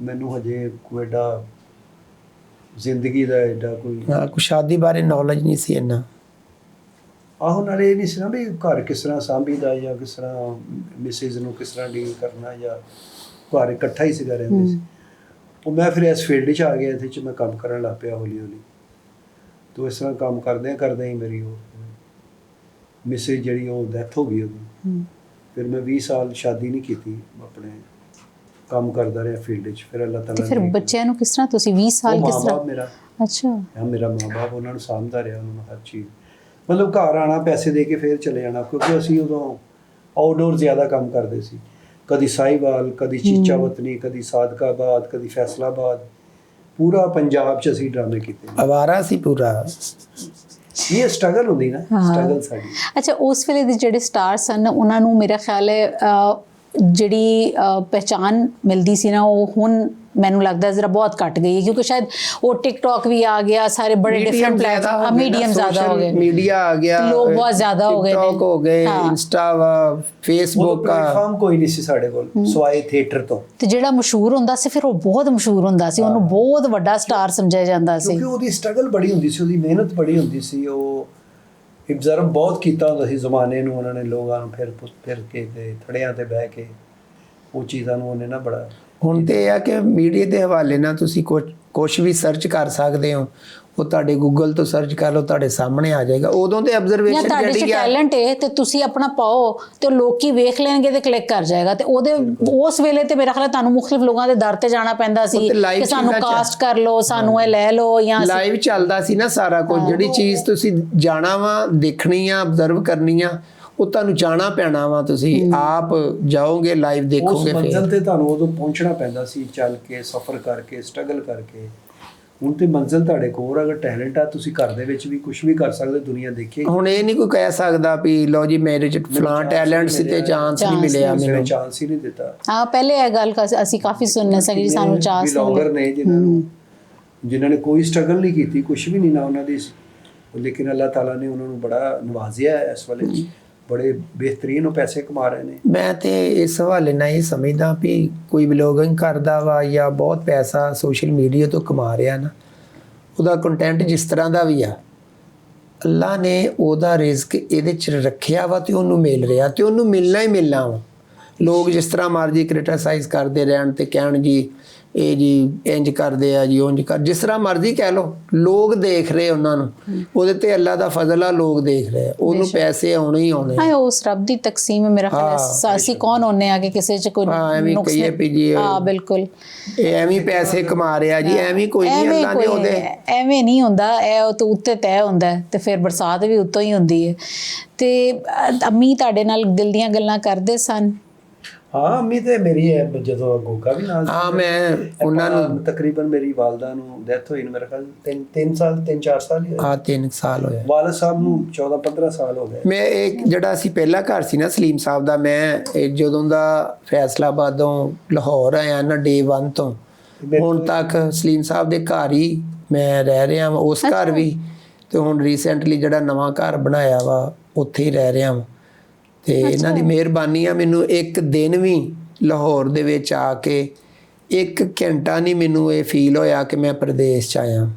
ਮੈਨੂੰ ਹਜੇ ਕੋਈ ਐਡਾ ਜ਼ਿੰਦਗੀ ਦਾ ਐਡਾ ਕੋਈ ਸ਼ਾਦੀ ਬਾਰੇ ਨੌਲੇਜ ਨਹੀਂ ਸੀ ਇੰਨਾ। ਆਹੋ ਨਾਲੇ ਇਹ ਨਹੀਂ ਸੀ ਨਾ ਵੀ ਘਰ ਕਿਸ ਤਰ੍ਹਾਂ ਸਾਂਭੀਦਾ ਜਾਂ ਕਿਸ ਤਰ੍ਹਾਂ ਮਿਸਿਸ ਨੂੰ ਕਿਸ ਤਰ੍ਹਾਂ ਡੀਲ ਕਰਨਾ ਜਾਂ ਘਰ ਇਕੱਠਾ ਹੀ ਸੀਗਾ ਰਹਿੰਦੇ ਸੀ। ਉਹ ਮੈਂ ਫਿਰ ਇਸ ਫੀਲਡ 'ਚ ਆ ਗਿਆ, ਇਹਦੇ 'ਚ ਮੈਂ ਕੰਮ ਕਰਨ ਲੱਗ ਪਿਆ ਹੌਲੀ ਹੌਲੀ। ਤੋ ਇਸ ਤਰ੍ਹਾਂ ਕੰਮ ਕਰਦੇ ਹੀ ਮੇਰੀ ਉਹ ਮਿਸਿਸ ਜਿਹੜੀ ਉਹ ਡੈਥ ਹੋ ਗਈ ਉਹਦੀ। ਫਿਰ ਮੈਂ 20 ਸਾਲ ਸ਼ਾਦੀ ਨਹੀਂ ਕੀਤੀ, ਆਪਣੇ ਕੰਮ ਕਰਦਾ ਰਿਹਾ ਫੀਲਡ 'ਚ। ਫਿਰ ਅੱਲਾਹ ਤਾਲਾ ਫਿਰ ਬੱਚਿਆਂ ਨੂੰ ਕਿਸ ਤਰ੍ਹਾਂ ਤੁਸੀਂ 20 ਸਾਲ ਕਿਸ ਤਰ੍ਹਾਂ? ਮੇਰਾ ਅੱਛਾ ਮੇਰਾ ਮਾਂ-ਬਾਪ ਉਹਨਾਂ ਨੂੰ ਸਾਂਭਦਾ ਰਿਹਾ, ਉਹਨਾਂ ਨੂੰ ਹਰ ਚੀਜ਼। ਮਤਲਬ ਘਰ ਆਉਣਾ, ਪੈਸੇ ਦੇ ਕੇ ਫਿਰ ਚਲੇ ਜਾਣਾ, ਕਿਉਂਕਿ ਅਸੀਂ ਉਦੋਂ ਆਊਟਡੋਰ ਜ਼ਿਆਦਾ ਕੰਮ ਕਰਦੇ ਸੀ। ਕਦੀ ਸਾਹੀਵਾਲ, ਕਦੀ ਚੀਚਾ ਵਤਨੀ, ਕਦੀ ਸਾਦਕਾਬਾਦ, ਕਦੀ ਫੈਸਲਾਬਾਦ, ਪੂਰਾ ਪੰਜਾਬ 'ਚ ਅਸੀਂ ਡਰਾਮੇ ਕੀਤੇ। ਅਵਾਰਾ ਸੀ ਪੂਰਾ। ਇਹ ਸਟਰਗਲ ਹੁੰਦੀ ਨਾ, ਸਟਰਗਲ ਸਾਡੀ। ਅੱਛਾ ਉਸ ਵੇਲੇ ਦੇ ਜਿਹੜੇ ਸਟਾਰ ਸਨ ਉਹਨਾਂ ਨੂੰ ਮੇਰਾ ਖਿਆਲ ਹੈ ਜਿਹੜੀ ਪਹਿਚਾਨ ਮਿਲਦੀ ਸੀ ਨਾ ਉਹ ਹੁਣ ਮੈਨੂੰ ਲੱਗਦਾ ਜ਼ਰਾ ਬਹੁਤ ਘਟ ਗਈ ਹੈ, ਕਿਉਂਕਿ ਸ਼ਾयद ਉਹ ਟਿਕਟੌਕ ਵੀ ਆ ਗਿਆ, ਸਾਰੇ ਬੜੇ ਡਿਫਰੈਂਟ ਪਲੇਟਫਾਰਮ, ਮੀਡੀਅਮ ਜ਼ਿਆਦਾ ਹੋ ਗਏ, मीडिया आ गया, ਲੋਕ ਬਹੁਤ ਜ਼ਿਆਦਾ ਹੋ ਗਏ ਨੇ, TikTok ਹੋ ਗਏ, ਹਾਂ। ਇੰਸਟਾ ਵਾ, ਉਹ ਫੇਸਬੁੱਕ ਆ। ਪਲੇਟਫਾਰਮ ਕੋਈ ਨਹੀਂ ਸੀ ਸਾਡੇ ਕੋਲ ਸਵਾਏ ਥੀਏਟਰ ਤੋਂ, ਤੇ ਜਿਹੜਾ ਮਸ਼ਹੂਰ ਹੁੰਦਾ ਸੀ ਫਿਰ ਉਹ ਬਹੁਤ ਮਸ਼ਹੂਰ ਹੁੰਦਾ ਸੀ, ਉਹਨੂੰ ਬਹੁਤ ਵੱਡਾ ਸਟਾਰ ਸਮਝਿਆ ਜਾਂਦਾ ਸੀ। ਕਿਉਂਕਿ ਉਹਦੀ ਸਟਰਗਲ ਬੜੀ ਹੁੰਦੀ ਸੀ, ਉਹਦੀ ਮਿਹਨਤ ਬੜੀ ਹੁੰਦੀ ਸੀ, ਉਹ ਇਬਜ਼ਰਵ ਬਹੁਤ ਕੀਤਾ ਹੁੰਦਾ ਸੀ ਜ਼ਮਾਨੇ ਨੂੰ, ਉਹਨਾਂ ਨੇ ਲੋਕਾਂ ਨੂੰ ਫਿਰ ਕੇ ਤੇ ਥੜਿਆਂ ਤੇ ਬਹਿ ਕੇ ਉਹ ਚੀਜ਼ਾਂ ਨੂੰ ਉਹਨੇ ਨਾ ਬੜਾ। ਹੁਣ ਤੇ ਇਹ ਆ ਕਿ ਮੀਡੀਆ ਦੇ ਹਵਾਲੇ ਨਾਲ ਤੁਸੀਂ ਕੁਝ ਵੀ ਸਰਚ ਕਰ ਸਕਦੇ ਹੋ, ਉਹ ਤੁਹਾਡੇ ਗੂਗਲ ਤੋਂ ਸਰਚ ਕਰ ਲਓ, ਤੁਹਾਡੇ ਸਾਹਮਣੇ ਆ ਜਾਏਗਾ। ਉਦੋਂ ਤੇ ਜਾਂ ਆਬਜ਼ਰਵੇਸ਼ਨ ਤੁਹਾਡੇ 'ਚ ਜਿਹੜੀ ਆ, ਟੈਲੈਂਟ ਹੈ ਤੇ ਤੁਸੀਂ ਆਪਣਾ ਪਾਓ ਤੇ ਲੋਕੀ ਵੇਖ ਲੈਣਗੇ ਤੇ ਕਲਿੱਕ ਕਰ ਜਾਏਗਾ, ਤੇ ਉਹਦੇ ਉਸ ਵੇਲੇ ਤੇ ਮੇਰਾ ਖਿਆਲ ਹੈ ਤੁਹਾਨੂੰ ਮੁਖਤਲਿਫ ਲੋਕਾਂ ਦੇ ਦਰ ਤੇ ਜਾਣਾ ਪੈਂਦਾ ਸੀ ਉਹ ਤੇ live ਕਿ ਸਾਨੂੰ ਚੀਜ਼ਾਂ ਕਾਸਟ ਕਰ ਲਓ, ਸਾਨੂੰ ਇਹ ਲੈ ਲਓ, ਜਾਂ ਲਾਈਵ ਚੱਲਦਾ ਸੀ ਨਾ ਸਾਰਾ ਕੁਝ। ਜਿਹੜੀ ਚੀਜ਼ ਤੁਸੀਂ ਜਾਣਾ ਵਾ, ਦੇਖਣੀ ਆ, ਆਬਜ਼ਰਵ ਕਰਨੀ ਆ, ਉਹ ਤੁਹਾਨੂੰ ਜਾਣਾ ਪੈਣਾ ਵਾ, ਤੁਸੀਂ ਆਪ ਜਾਓਗੇ, ਲਾਈਵ ਉਸ ਦੇਖੋਗੇ ਮੰਜ਼ਿਲ ਫਿਰ। ਤੇ ਤੁਹਾਨੂੰ ਉਦੋਂ ਪਹੁੰਚਣਾ ਪੈਂਦਾ ਸੀ, ਚੱਲ ਕੇ, ਸਫ਼ਰ ਕਰਕੇ, ਸਟਰਗਲ ਕਰਕੇ। ਹੁਣ ਤੇ ਮੰਜ਼ਿਲ ਤੁਹਾਡੇ ਕੋਲ, ਅਗਰ ਟੈਲੈਂਟ ਆ ਤੁਸੀਂ ਘਰ ਦੇ ਵਿੱਚ ਵੀ ਕੁਝ ਵੀ ਕਰ ਸਕਦੇ, ਦੁਨੀਆ ਦੇਖੇ। ਹੁਣ ਇਹ ਨਹੀਂ ਕੋਈ ਕਹਿ ਸਕਦਾ ਵੀ ਲਓ ਜੀ ਮੇਰੇ ਚ ਫਲਾਂ ਟੈਲੈਂਟ ਸੀ ਤੇ ਚਾਂਸ ਨਹੀਂ ਮਿਲਿਆ ਮੈਨੂੰ। ਚਾਂਸ ਹੀ ਨਹੀਂ ਦਿੱਤਾ। ਹਾਂ, ਪਹਿਲੇ ਇਹ ਗੱਲ ਅਸੀਂ ਕਾਫੀ ਸੁਣਨੇ ਸੀ ਕਿ ਸਾਨੂੰ ਚਾਂਸ ਵਲੌਗਰ ਨੇ ਜਿਨ੍ਹਾਂ ਨੇ ਕੋਈ ਸਟਰਗਲ ਨਹੀਂ ਕੀਤੀ, ਕੁਝ ਵੀ ਨਹੀਂ ਨਾ ਉਹਨਾਂ ਦੀ, ਲੇਕਿਨ ਅੱਲਾਹ ਤਾਲਾ ਨੇ ਉਹਨਾਂ ਨੂੰ ਬੜਾ ਨਵਾਜ਼ਿਆ ਹੈ। ਇਸ ਵੇਲੇ ਬੜੇ ਬਿਹਤਰੀਨ ਉਹ ਪੈਸੇ ਕਮਾ ਰਹੇ ਨੇ। ਮੈਂ ਤੇ ਇਸ ਹਵਾਲੇ ਨਾਲ ਇਹ ਸਮਝਦਾ ਵੀ ਕੋਈ ਵਲੋਗਿੰਗ ਕਰਦਾ ਵਾ ਜਾਂ ਬਹੁਤ ਪੈਸਾ ਸੋਸ਼ਲ ਮੀਡੀਆ ਤੋਂ ਕਮਾ ਰਿਹਾ ਨਾ, ਉਹਦਾ ਕੰਟੈਂਟ ਜਿਸ ਤਰ੍ਹਾਂ ਦਾ ਵੀ ਆ, ਅੱਲਾ ਨੇ ਉਹਦਾ ਰਿਜ਼ਕ ਇਹਦੇ ਚ ਰੱਖਿਆ ਵਾ ਤੇ ਉਹਨੂੰ ਮਿਲ ਰਿਹਾ ਤੇ ਉਹਨੂੰ ਮਿਲਣਾ ਹੀ ਮਿਲਣਾ ਵਾ। ਲੋਕ ਜਿਸ ਤਰ੍ਹਾਂ ਮਰਜ਼ੀ ਕ੍ਰਿਟਿਸਾਈਜ਼ ਕਰਦੇ ਰਹਿਣ ਤੇ ਕਹਿਣ ਜੀ ਇਹ ਜੀ ਇੰਜ ਕਰਦੇ ਆ ਜੀ, ਉਂਝ ਕਰ, ਜਿਸ ਤਰ੍ਹਾਂ ਮਰਜ਼ੀ ਕਹਿ ਲਓ, ਲੋਕ ਦੇਖ ਰਹੇ ਉਹਨਾਂ ਨੂੰ, ਉਹਦੇ ਤੇ ਅੱਲਾ ਦਾ ਫਜ਼ਲ ਆ, ਲੋਕ ਦੇਖ ਰਹੇ, ਉਹਨੂੰ ਪੈਸੇ ਆਉਣੇ ਹੀ ਆਉਣੇ। ਹਾਂ, ਉਸ ਰੱਬ ਦੀ ਤਕਸੀਮ ਹੈ ਮੇਰਾ ਖਿਆਲ ਹੈ। ਅਸੀਂ ਕੌਣ ਹੁੰਨੇ ਆ ਕਿ ਕਿਸੇ 'ਚ ਕੋਈ ਐਵੇਂ ਕਹੀਏ ਵੀ ਜੀ ਹਾਂ ਬਿਲਕੁਲ ਇਹ ਐਵੇਂ ਪੈਸੇ ਕਮਾ ਰਿਹਾ ਜੀ, ਐਵੇਂ ਕੋਈ ਨਹੀਂ, ਅੱਲਾ ਨੇ ਉਹਦੇ ਐਵੇਂ ਨਹੀਂ ਹੁੰਦਾ, ਇਹ ਉਹ ਤੋਂ ਉੱਤੇ ਤੈਅ ਹੁੰਦਾ ਤੇ ਫਿਰ ਬਰਸਾਤ ਵੀ ਉੱਤੋਂ ਹੀ ਹੁੰਦੀ ਹੈ। ਤੇ ਅੰਮੀ ਤੁਹਾਡੇ ਨਾਲ ਦਿਲ ਦੀਆਂ ਗੱਲਾਂ ਕਰਦੇ ਸਨ? ਹਾਂ, ਅੰਮੀ ਤੇ ਮੇਰੀ ਹੈ, ਜਦੋਂ ਗੋਗਾ ਵੀ ਨਾਲ। ਹਾਂ, ਮੈਂ ਉਹਨਾਂ ਨੂੰ ਤਕਰੀਬਨ ਮੇਰੀ ਵਾਲਦਾ ਨੂੰ ਡੈਥ ਹੋਈ ਨੂੰ ਮੇਰਾ ਖਿਆਲ 3 ਸਾਲ 3-4 ਸਾਲ ਹੀ ਹੋਏ। 3 ਸਾਲ ਹੋਇਆ। ਵਾਲਦ ਸਾਹਿਬ ਨੂੰ 14-15 ਸਾਲ ਹੋ ਗਏ। ਮੈਂ ਇੱਕ ਜਿਹੜਾ ਅਸੀਂ ਪਹਿਲਾ ਘਰ ਸੀ ਨਾ ਸਲੀਮ ਸਾਹਿਬ ਦਾ, ਮੈਂ ਜਦੋਂ ਦਾ ਫੈਸਲਾਬਾਦੋਂ ਲਾਹੌਰ ਆਇਆ ਨਾ, ਡੇ 1 ਤੋਂ ਹੁਣ ਤੱਕ ਸਲੀਮ ਸਾਹਿਬ ਦੇ ਘਰ ਹੀ ਮੈਂ ਰਹਿ ਰਿਹਾ ਵਾਂ, ਉਸ ਘਰ ਵੀ, ਤੇ ਹੁਣ ਰੀਸੈਂਟਲੀ ਜਿਹੜਾ ਨਵਾਂ ਘਰ ਬਣਾਇਆ ਵਾ ਉੱਥੇ ਹੀ ਰਹਿ ਰਿਹਾ ਵਾਂ। ਤੇ ਇਹਨਾਂ ਦੀ ਮਿਹਰਬਾਨੀ ਆ, ਮੈਨੂੰ ਇੱਕ ਦਿਨ ਵੀ ਲਾਹੌਰ ਦੇ ਵਿੱਚ ਆ ਕੇ 1 ਘੰਟਾ ਨਹੀਂ ਮੈਨੂੰ ਇਹ ਫੀਲ ਹੋਇਆ ਕਿ ਮੈਂ ਪ੍ਰਦੇਸ਼ 'ਚ ਆਇਆ।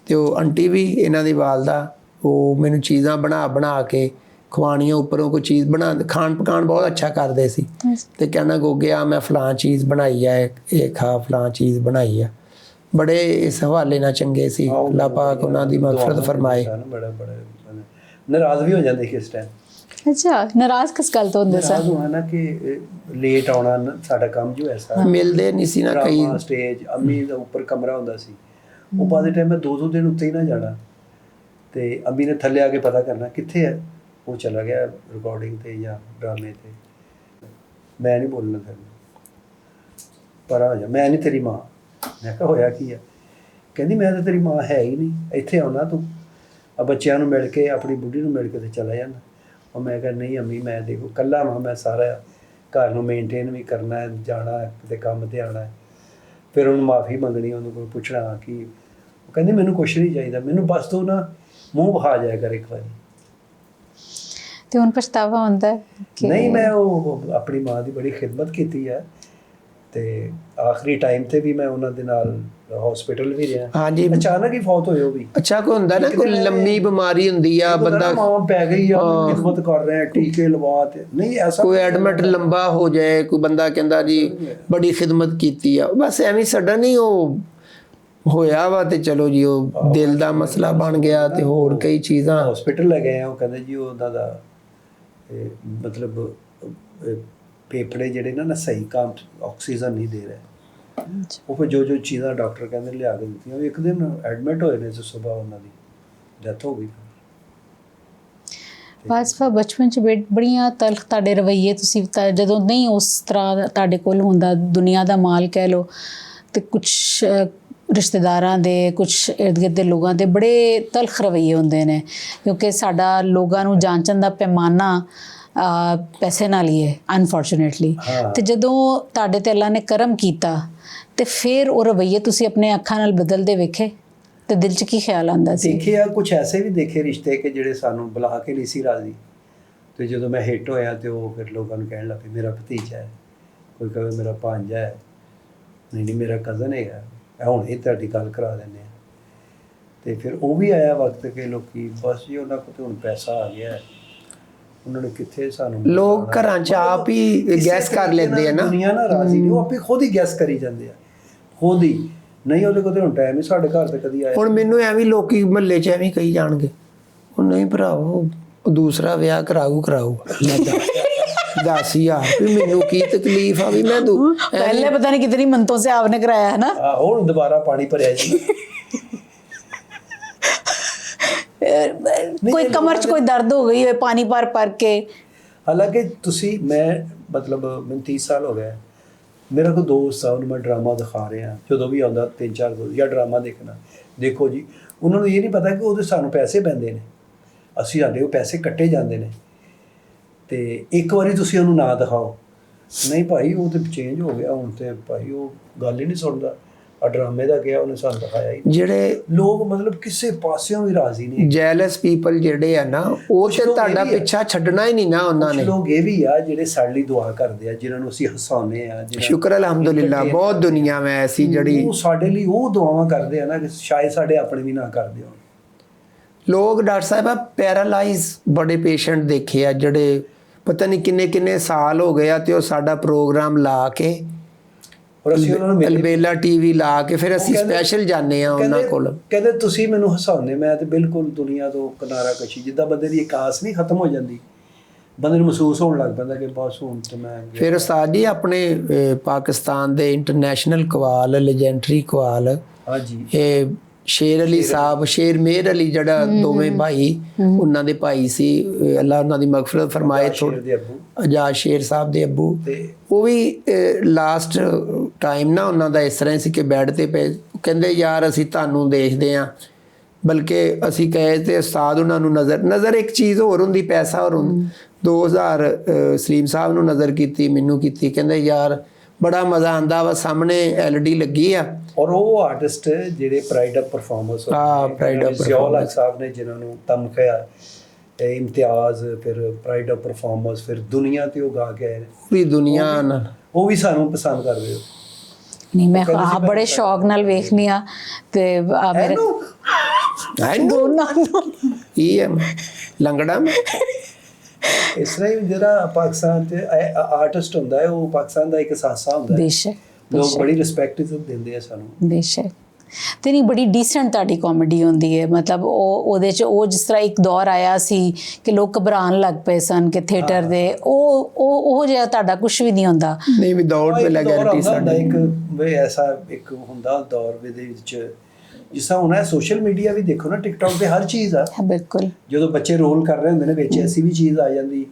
ਤੇ ਉਹ ਆਂਟੀ ਵੀ, ਇਹਨਾਂ ਦੀ ਵਾਲਦਾ, ਉਹ ਮੈਨੂੰ ਚੀਜ਼ਾਂ ਬਣਾ ਕੇ ਖਵਾਣੀਆਂ, ਉੱਪਰੋਂ ਕੋਈ ਚੀਜ਼ ਖਾਣ ਪਕਾਣ ਬਹੁਤ ਅੱਛਾ ਕਰਦੇ ਸੀ, ਤੇ ਕਹਿਣਾ ਗੋਗਿਆ ਮੈਂ ਫਲਾਂ ਚੀਜ਼ ਬਣਾਈ ਆ, ਇਹ ਖਾ, ਫਲਾਂ ਚੀਜ਼ ਬਣਾਈ ਆ। ਬੜੇ ਇਸ ਹਵਾਲੇ ਨਾਲ ਚੰਗੇ ਸੀ, ਅੱਲਾਹ ਪਾਕ ਉਹਨਾਂ ਦੀ ਮਗਫਰਤ ਫਰਮਾਏ। ਬੜਾ ਨਾਰਾਜ਼ ਵੀ ਹੋ ਜਾਂਦੇ ਕਿਸ ਟਾਈਮ। ਅੱਛਾ, ਨਾਰਾਜ਼ ਕਿਸ ਗੱਲ ਤੋਂ ਹੁੰਦੇ ਸਨ? ਨਾਰਾਜ਼ ਹੋਣਾ ਨਾ ਕਿ ਲੇਟ ਆਉਣਾ, ਸਾਡਾ ਕੰਮ ਜੋ ਐਸਾ ਮਿਲਦੇ ਨਹੀਂ ਸੀ ਨਾ ਕਈ ਸਟੇਜ। ਅੰਮੀ ਦਾ ਉੱਪਰ ਕਮਰਾ ਹੁੰਦਾ ਸੀ, ਉਹ ਬਾਅਦ ਟਾਈਮ ਮੈਂ 2-2 ਦਿਨ ਉੱਤੇ ਹੀ ਨਾ ਜਾਣਾ, ਤੇ ਅੰਮੀ ਨੇ ਥੱਲੇ ਆ ਕੇ ਪਤਾ ਕਰਨਾ ਕਿੱਥੇ ਹੈ, ਉਹ ਚਲਾ ਗਿਆ ਰਿਕਾਰਡਿੰਗ ਤੇ ਜਾਂ ਡਰਾਮੇ ਤੇ। ਮੈਂ ਨਹੀਂ ਬੋਲਣਾ ਫਿਰ, ਪਰ ਆ ਜਾ, ਮੈਂ ਨਹੀਂ ਤੇਰੀ ਮਾਂ। ਮੈਂ ਕਿਹਾ ਹੋਇਆ ਕੀ ਹੈ? ਕਹਿੰਦੀ ਮੈਂ ਤਾਂ ਤੇਰੀ ਮਾਂ ਹੈ ਹੀ ਨਹੀਂ, ਇੱਥੇ ਆਉਣਾ ਤੂੰ ਆ ਬੱਚਿਆਂ ਨੂੰ ਮਿਲ ਕੇ, ਆਪਣੀ ਬੁੱਢੀ ਨੂੰ ਮਿਲ ਕੇ ਤੇ ਚਲਾ ਜਾਂਦਾ। ਉਹ ਮੈਂ ਕਿਹਾ ਨਹੀਂ ਅੰਮੀ, ਮੈਂ ਦੇਖੋ ਇਕੱਲਾ ਵਾਂ, ਮੈਂ ਸਾਰਾ ਘਰ ਨੂੰ ਮੇਨਟੇਨ ਵੀ ਕਰਨਾ ਹੈ, ਜਾਣਾ ਕਿਤੇ ਕੰਮ ਤੇ ਆਉਣਾ ਹੈ। ਫਿਰ ਉਹਨੂੰ ਮਾफ़ੀ ਮੰਗਣੀ, ਉਹਨੂੰ ਕੋਈ ਪੁੱਛਣਾ ਕਿ, ਉਹ ਕਹਿੰਦੀ ਮੈਨੂੰ ਕੁਛ ਨਹੀਂ ਚਾਹੀਦਾ, ਮੈਨੂੰ ਬਸ ਤੂੰ ਨਾ ਮੂੰਹ ਵਿਖਾ ਜਾਇਆ ਕਰ ਇੱਕ ਵਾਰੀ। ਤੇ ਹੁਣ ਪਛਤਾਵਾ ਹੁੰਦਾ ਕਿ ਨਹੀਂ, ਮੈਂ ਉਹ ਆਪਣੀ ਮਾਂ ਦੀ ਬੜੀ ਖਿਦਮਤ ਕੀਤੀ ਹੈ, ਤੇ ਆਖਰੀ ਟਾਈਮ ਤੇ ਵੀ ਮੈਂ ਉਹਨਾਂ ਦੇ ਨਾਲ ਹਸਪੀਟਲ ਵੀ ਰਿਹਾ। ਹਾਂਜੀ, ਅਚਾਨਕ ਹੀ ਫੌਤ ਹੋਏ ਉਹ ਵੀ। ਅੱਛਾ, ਕੋਈ ਹੁੰਦਾ ਨਾ ਕੋਈ ਲੰਮੀ ਬਿਮਾਰੀ ਹੁੰਦੀ ਆ, ਬੰਦਾ ਮਾਂ ਪੈ ਗਈ ਆ, ਖਿਦਮਤ ਕਰ ਰਿਹਾ, ਟੀਕੇ ਲਵਾ ਤੇ, ਨਹੀਂ ਐਸਾ ਕੋਈ ਐਡਮਿਟ ਲੰਬਾ ਹੋ ਜਾਏ, ਕੋਈ ਬੰਦਾ ਕਹਿੰਦਾ ਜੀ ਬੜੀ ਖਿਦਮਤ ਕੀਤੀ ਆ, ਬਸ ਐਵੇਂ ਸਡਨ ਹੀ ਉਹ ਹੋਇਆ ਵਾ, ਤੇ ਚਲੋ ਜੀ ਉਹ ਦਿਲ ਦਾ ਮਸਲਾ ਬਣ ਗਿਆ ਤੇ ਹੋਰ ਕਈ ਚੀਜ਼ਾਂ। ਹਸਪੀਟਲ ਲੈ ਗਏ ਆ, ਉਹ ਕਹਿੰਦੇ ਜੀ ਉਹਨਾਂ ਦਾ ਮਤਲਬ ਫੇਫੜੇ ਜਿਹੜੇ ਨਾ ਸਹੀ ਕੰਮ, ਆਕਸੀਜਨ ਨਹੀਂ ਦੇ ਰਹੇ। ਉਹ ਫਿਰ ਜੋ ਚੀਜ਼ਾਂ ਡਾਕਟਰ ਕਹਿੰਦੇ ਲਿਆ ਕੇ ਦਿੱਤੀਆਂ, ਉਹ ਇੱਕ ਦਿਨ ਐਡਮਿਟ ਹੋਏ ਨੇ ਤੇ ਸਵੇਰ ਉਹਨਾਂ ਦੀ ਡੈਥ ਹੋ ਗਈ। ਬਾਜਵਾ ਬਚਪਨ 'ਚ ਬੜੀਆਂ ਤਲਖ ਤੁਹਾਡੇ ਰਵੱਈਏ, ਤੁਸੀਂ ਜਦੋਂ ਨਹੀਂ ਉਸ ਤਰ੍ਹਾਂ ਤੁਹਾਡੇ ਕੋਲ ਹੁੰਦਾ, ਦੁਨੀਆ ਦਾ ਮਾਲ ਕਹਿ ਲਓ, ਤੇ ਕੁਛ ਰਿਸ਼ਤੇਦਾਰਾਂ ਦੇ, ਕੁਛ ਇਰਦ ਗਿਰਦ ਦੇ ਲੋਕਾਂ ਦੇ ਬੜੇ ਤਲਖ ਰਵੱਈਏ ਹੁੰਦੇ ਨੇ, ਕਿਉਂਕਿ ਸਾਡਾ ਲੋਕਾਂ ਨੂੰ ਜਾਂਚਣ ਦਾ ਪੈਮਾਨਾ ਪੈਸੇ ਨਾਲ ਹੀ ਹੈ ਅਨਫੋਰਚੂਨੇਟਲੀ। ਤੇ ਜਦੋਂ ਤੁਹਾਡੇ ਤੇ ਅੱਲਾ ਨੇ ਕਰਮ ਕੀਤਾ ਤੇ ਫਿਰ ਉਹ ਰਵੱਈਏ ਤੁਸੀਂ ਆਪਣੇ ਅੱਖਾਂ ਨਾਲ ਬਦਲਦੇ ਵੇਖੇ ਤੇ ਦਿਲ 'ਚ ਕੀ ਖਿਆਲ ਆਉਂਦਾ ਸੀ? ਦੇਖੇ ਆ ਕੁਝ ਐਸੇ ਵੀ ਦੇਖੇ ਰਿਸ਼ਤੇ ਕਿ ਜਿਹੜੇ ਸਾਨੂੰ ਬੁਲਾ ਕੇ ਨਹੀਂ ਸੀ ਰਾਜ਼ੀ, ਤੇ ਜਦੋਂ ਮੈਂ ਹਿੱਟ ਹੋਇਆ ਤੇ ਉਹ ਫਿਰ ਲੋਕਾਂ ਨੂੰ ਕਹਿਣ ਲੱਗ ਪਏ ਮੇਰਾ ਭਤੀਜਾ ਹੈ, ਕੋਈ ਕਹੇ ਮੇਰਾ ਭਾਂਜਾ ਹੈ, ਨਹੀਂ ਮੇਰਾ ਕਜ਼ਨ ਹੈਗਾ, ਹੁਣ ਇਹ ਤੁਹਾਡੀ ਗੱਲ ਕਰਾ ਦਿੰਦੇ ਆ। ਤੇ ਫਿਰ ਉਹ ਵੀ ਆਇਆ ਵਕਤ ਕਿ ਲੋਕੀ ਬਸ ਜੀ ਉਹਨਾਂ ਕੋਲ ਤੇ ਹੁਣ ਪੈਸਾ ਆ ਗਿਆ ਹੈ, ਉਹਨਾਂ ਨੇ ਕਿੱਥੇ ਸਾਨੂੰ ਲੋਕ ਘਰਾਂ 'ਚ ਆਪ ਹੀ ਗੈਸ ਕਰ ਲੈਂਦੇ ਆ ਨਾ, ਦੁਨੀਆ ਨਾ ਰਾਜ਼ੀ ਨਹੀਂ, ਉਹ ਆਪੇ ਖੁਦ ਹੀ ਗੈਸ ਕਰੀ ਜਾਂਦੇ ਆ, ਖੁਦ ਹੀ। ਨਹੀਂ ਉਹਦੇ ਕੋਲ ਤੇ ਹੁਣ ਟਾਈਮ ਹੀ, ਸਾਡੇ ਘਰ ਤੇ ਕਦੀ ਆਇਆ। ਹੁਣ ਮੈਨੂੰ ਐਵੇਂ ਲੋਕੀ ਮਹੱਲੇ 'ਚ ਐਵੇਂ ਕਹੀ ਜਾਣਗੇ, ਉਹ ਨਹੀਂ ਭਰਾਵੋ ਉਹ ਦੂਸਰਾ ਵਿਆਹ ਕਰਾਊ ਮੈਂ ਦੱਸ ਯਾਰ ਵੀ ਮੈਨੂੰ ਕੀ ਤਕਲੀਫ ਆ ਵੀ ਮੈਂ पहले पता नहीं कितनी मंतों से आपने कराया है ना। ਹੁਣ ਦੁਬਾਰਾ ਪਾਣੀ ਭਰਿਆ ਜੀ। कोई कमर च कोई दर्द हो गई है पानी भर के। ਹਾਲਾਂਕਿ ਤੁਸੀਂ ਮੈਂ ਮਤਲਬ ਮੈਨੂੰ 30 ਸਾਲ ਹੋ ਗਏ, ਮੇਰਾ ਕੋਈ ਦੋਸਤ ਆ, ਉਹਨੂੰ ਮੈਂ ਡਰਾਮਾ ਦਿਖਾ ਰਿਹਾ, ਜਦੋਂ ਵੀ ਆਉਂਦਾ 3-4 ਦੋਸਤ ਜਾਂ ਡਰਾਮਾ ਦੇਖਣਾ, ਦੇਖੋ ਜੀ ਉਹਨਾਂ ਨੂੰ ਇਹ ਨਹੀਂ ਪਤਾ ਕਿ ਉਹਦੇ ਸਾਨੂੰ ਪੈਸੇ ਪੈਂਦੇ ਨੇ, ਅਸੀਂ ਸਾਡੇ ਉਹ ਪੈਸੇ ਕੱਟੇ ਜਾਂਦੇ ਨੇ, ਤੇ ਇੱਕ ਵਾਰੀ ਤੁਸੀਂ ਉਹਨੂੰ ਨਾ ਦਿਖਾਓ, ਨਹੀਂ ਭਾਈ ਉਹ ਤੇ ਚੇਂਜ ਹੋ ਗਿਆ, ਹੁਣ ਤੇ ਭਾਈ ਉਹ ਗੱਲ ਹੀ ਨਹੀਂ ਸੁਣਦਾ, ਆ ਡਰਾਮੇ ਦਾ ਕਿਹਾ ਉਹਨੇ ਸਾਨੂੰ ਦਿਖਾਇਆ ਹੀ। ਜਿਹੜੇ ਲੋਕ ਮਤਲਬ ਕਿਸੇ ਪਾਸਿਓਂ ਵੀ ਰਾਜ਼ੀ ਨਹੀਂ। ਜੈਲਸ ਪੀਪਲ ਜਿਹੜੇ ਆ ਨਾ, ਉਹ ਤੇ ਤੁਹਾਡਾ ਪਿੱਛਾ ਛੱਡਣਾ ਹੀ ਨਹੀਂ ਨਾ ਉਹਨਾਂ ਨੇ। ਲੋਕ ਇਹ ਵੀ ਆ ਜਿਹੜੇ ਸਾਡੇ ਲਈ ਦੁਆ ਕਰਦੇ ਆ, ਜਿਨ੍ਹਾਂ ਨੂੰ ਅਸੀਂ ਹਸਾਉਂਦੇ ਆ, ਸ਼ੁਕਰ ਅਲਹਮਦੁਲਿਲਾ, ਬਹੁਤ ਦੁਨੀਆ ਮੈਂ ਐਸੀ ਜਿਹੜੀ ਉਹ ਸਾਡੇ ਲਈ ਉਹ ਦੁਆਵਾਂ ਕਰਦੇ ਆ ਨਾ ਕਿ ਸ਼ਾਇਦ ਸਾਡੇ ਆਪਣੇ ਵੀ ਨਾ ਕਰਦੇ ਹੋਣ। ਲੋਕ ਡਾਕਟਰ ਸਾਹਿਬ ਆ ਪੈਰਾਲਾਈਜ਼ ਬੜੇ ਪੇਸ਼ੈਂਟ ਦੇਖੇ ਆ ਜਿਹੜੇ ਪਤਾ ਨਹੀਂ ਕਿੰਨੇ ਸਾਲ ਹੋ ਗਏ ਆ, ਤੇ ਉਹ ਸਾਡਾ ਪ੍ਰੋਗਰਾਮ ਲਾ ਕੇ ਔਰ ਅਸੀਂ ਉਹਨਾਂ ਨੂੰ ਅਲਬੇਲਾ ਟੀਵੀ ਲਾ ਕੇ ਫਿਰ ਅਸੀਂ ਸਪੈਸ਼ਲ ਜਾਂਦੇ ਆ ਉਹਨਾਂ ਕੋਲ। ਕਹਿੰਦੇ ਤੁਸੀਂ ਮੈਨੂੰ ਹਸਾਉਂਦੇ, ਮੈਂ ਤੇ ਬਿਲਕੁਲ ਦੁਨੀਆ ਤੋਂ ਕਿਨਾਰਾ ਕਸ਼ੀ, ਜਿੱਦਾਂ ਬੰਦੇ ਦੀ ਇੱਕ ਆਸ ਨਹੀਂ ਖਤਮ ਹੋ ਜਾਂਦੀ, ਬੰਦੇ ਨੂੰ ਮਹਿਸੂਸ ਹੋਣ ਲੱਗ ਪੈਂਦਾ ਕਿ ਬਸ ਹੁਣ ਤੇ ਮੈਂ। ਫਿਰ ਉਸਤਾਦ ਜੀ ਆਪਣੇ ਪਾਕਿਸਤਾਨ ਦੇ ਇੰਟਰਨੈਸ਼ਨਲ ਕਵਾਲ, ਲੈਜੈਂਡਰੀ ਕਵਾਲ, ਹਾਂਜੀ, ਇਹ ਸ਼ੇਰ ਅਲੀ ਸਾਹਿਬ, ਸ਼ੇਰ ਮੇਰ ਅਲੀ ਜਿਹੜਾ ਦੋਵੇਂ ਭਾਈ ਉਹਨਾਂ ਦੇ ਭਾਈ ਸੀ, ਅੱਲਾ ਉਹਨਾਂ ਦੀ ਮਗਫਰਤ ਫਰਮਾਏ, ਆਜ਼ਾਦ ਸ਼ੇਰ ਸਾਹਿਬ ਦੇ ਅੱਬੂ, ਉਹ ਵੀ ਲਾਸਟ ਟਾਈਮ ਨਾ ਉਹਨਾਂ ਦਾ ਇਸ ਤਰ੍ਹਾਂ ਸੀ ਕਿ ਬੈੱਡ ਤੇ ਪਏ, ਕਹਿੰਦੇ ਯਾਰ ਅਸੀਂ ਤੁਹਾਨੂੰ ਦੇਖਦੇ ਹਾਂ, ਬਲਕਿ ਅਸੀਂ ਕਹੇ ਤੇ ਉਸਤਾਦ ਉਹਨਾਂ ਨੂੰ ਨਜ਼ਰ ਇੱਕ ਚੀਜ਼ ਹੋਰ ਹੁੰਦੀ, ਪੈਸਾ ਹੋਰ ਹੁੰਦਾ। 2000 ਸਲੀਮ ਸਾਹਿਬ ਨੂੰ ਨਜ਼ਰ ਕੀਤੀ, ਮੈਨੂੰ ਕੀਤੀ, ਕਹਿੰਦੇ ਯਾਰ ਬੜਾ ਮਜ਼ਾ ਆਂਦਾ ਵਾ, ਸਾਹਮਣੇ LED ਲੱਗੀ ਆ। ਔਰ ਉਹ ਆਰਟਿਸਟ ਜਿਹੜੇ pride of performance, pride of Ziaul Sahib ਨੇ ਜਿਨ੍ਹਾਂ ਨੂੰ ਤਮਖਿਆ ਇਮਤਿਆਜ਼, ਫਿਰ ਪ੍ਰਾਈਡ ਆਫ ਪਰਫਾਰਮੈਂਸ, ਫਿਰ ਦੁਨੀਆ ਤੇ ਉਹ ਗਾ ਕੇ ਆਏ, ਪੂਰੀ ਦੁਨੀਆ ਨਾਲ, ਉਹ ਵੀ ਸਾਨੂੰ ਪਸੰਦ ਕਰਦੇ ਹੋ। ਨਹੀਂ ਮੈਂ ਆਪ ਬੜੇ ਸ਼ੌਕ ਨਾਲ ਵੇਖਨੀ ਆ ਤੇ ਮੇਰੇ ਇਹ ਲੰਗੜਾ ਇਸ ਤਰ੍ਹਾਂ ਹੀ ਜਿਹੜਾ ਪਾਕਿਸਤਾਨ ਤੇ ਆਰਟਿਸਟ ਹੁੰਦਾ ਹੈ, ਉਹ ਪਾਕਿਸਤਾਨ ਦਾ ਇੱਕ ਸਾਸਾ ਹੁੰਦਾ ਹੈ। ਬੇਸ਼ੱਕ ਲੋਕ ਬੜੀ ਰਿਸਪੈਕਟ ਦਿੰਦੇ ਆ ਸਾਨੂੰ। ਬੇਸ਼ੱਕ। ਤੇ ਨਹੀਂ ਬੜੀ ਡੀਸੈਂਟ ਤੁਹਾਡੀ ਕਾਮੇਡੀ ਹੁੰਦੀ ਹੈ, ਮਤਲਬ ਉਹਦੇ 'ਚ ਉਹ ਜਿਸ ਤਰ੍ਹਾਂ ਇੱਕ ਦੌਰ ਆਇਆ ਸੀ ਕਿ ਲੋਕ ਘਬਰਾਉਣ ਲੱਗ ਪਏ ਸਨ ਕਿ ਥੀਏਟਰ ਦੇ, ਉਹ ਜਿਹਾ ਤੁਹਾਡਾ ਕੁਝ ਵੀ ਨਹੀਂ ਹੁੰਦਾ। ਨਹੀਂ ਵਿਦਾਊਟ ਵੈਲਗੈਰਿਟੀ ਸਾਡਾ ਇੱਕ ਵੇ ਐਸਾ ਇੱਕ ਹੁੰਦਾ ਦੌਰ ਦੇ ਵਿੱਚ, ਜਿਸ ਤਰ੍ਹਾਂ ਹੁਣ ਸੋਸ਼ਲ ਮੀਡੀਆ ਵੀ ਦੇਖੋ ਨਾ, ਟਿਕਟੌਕ ਤੇ ਹਰ ਚੀਜ਼ ਆ। ਬਿਲਕੁਲ। ਜਦੋਂ ਬੱਚੇ ਰੋਲ ਕਰ ਰਹੇ ਹੁੰਦੇ ਨੇ ਵਿੱਚ ਐਸੀ ਵੀ ਚੀਜ਼ ਆ ਜਾਂਦੀ,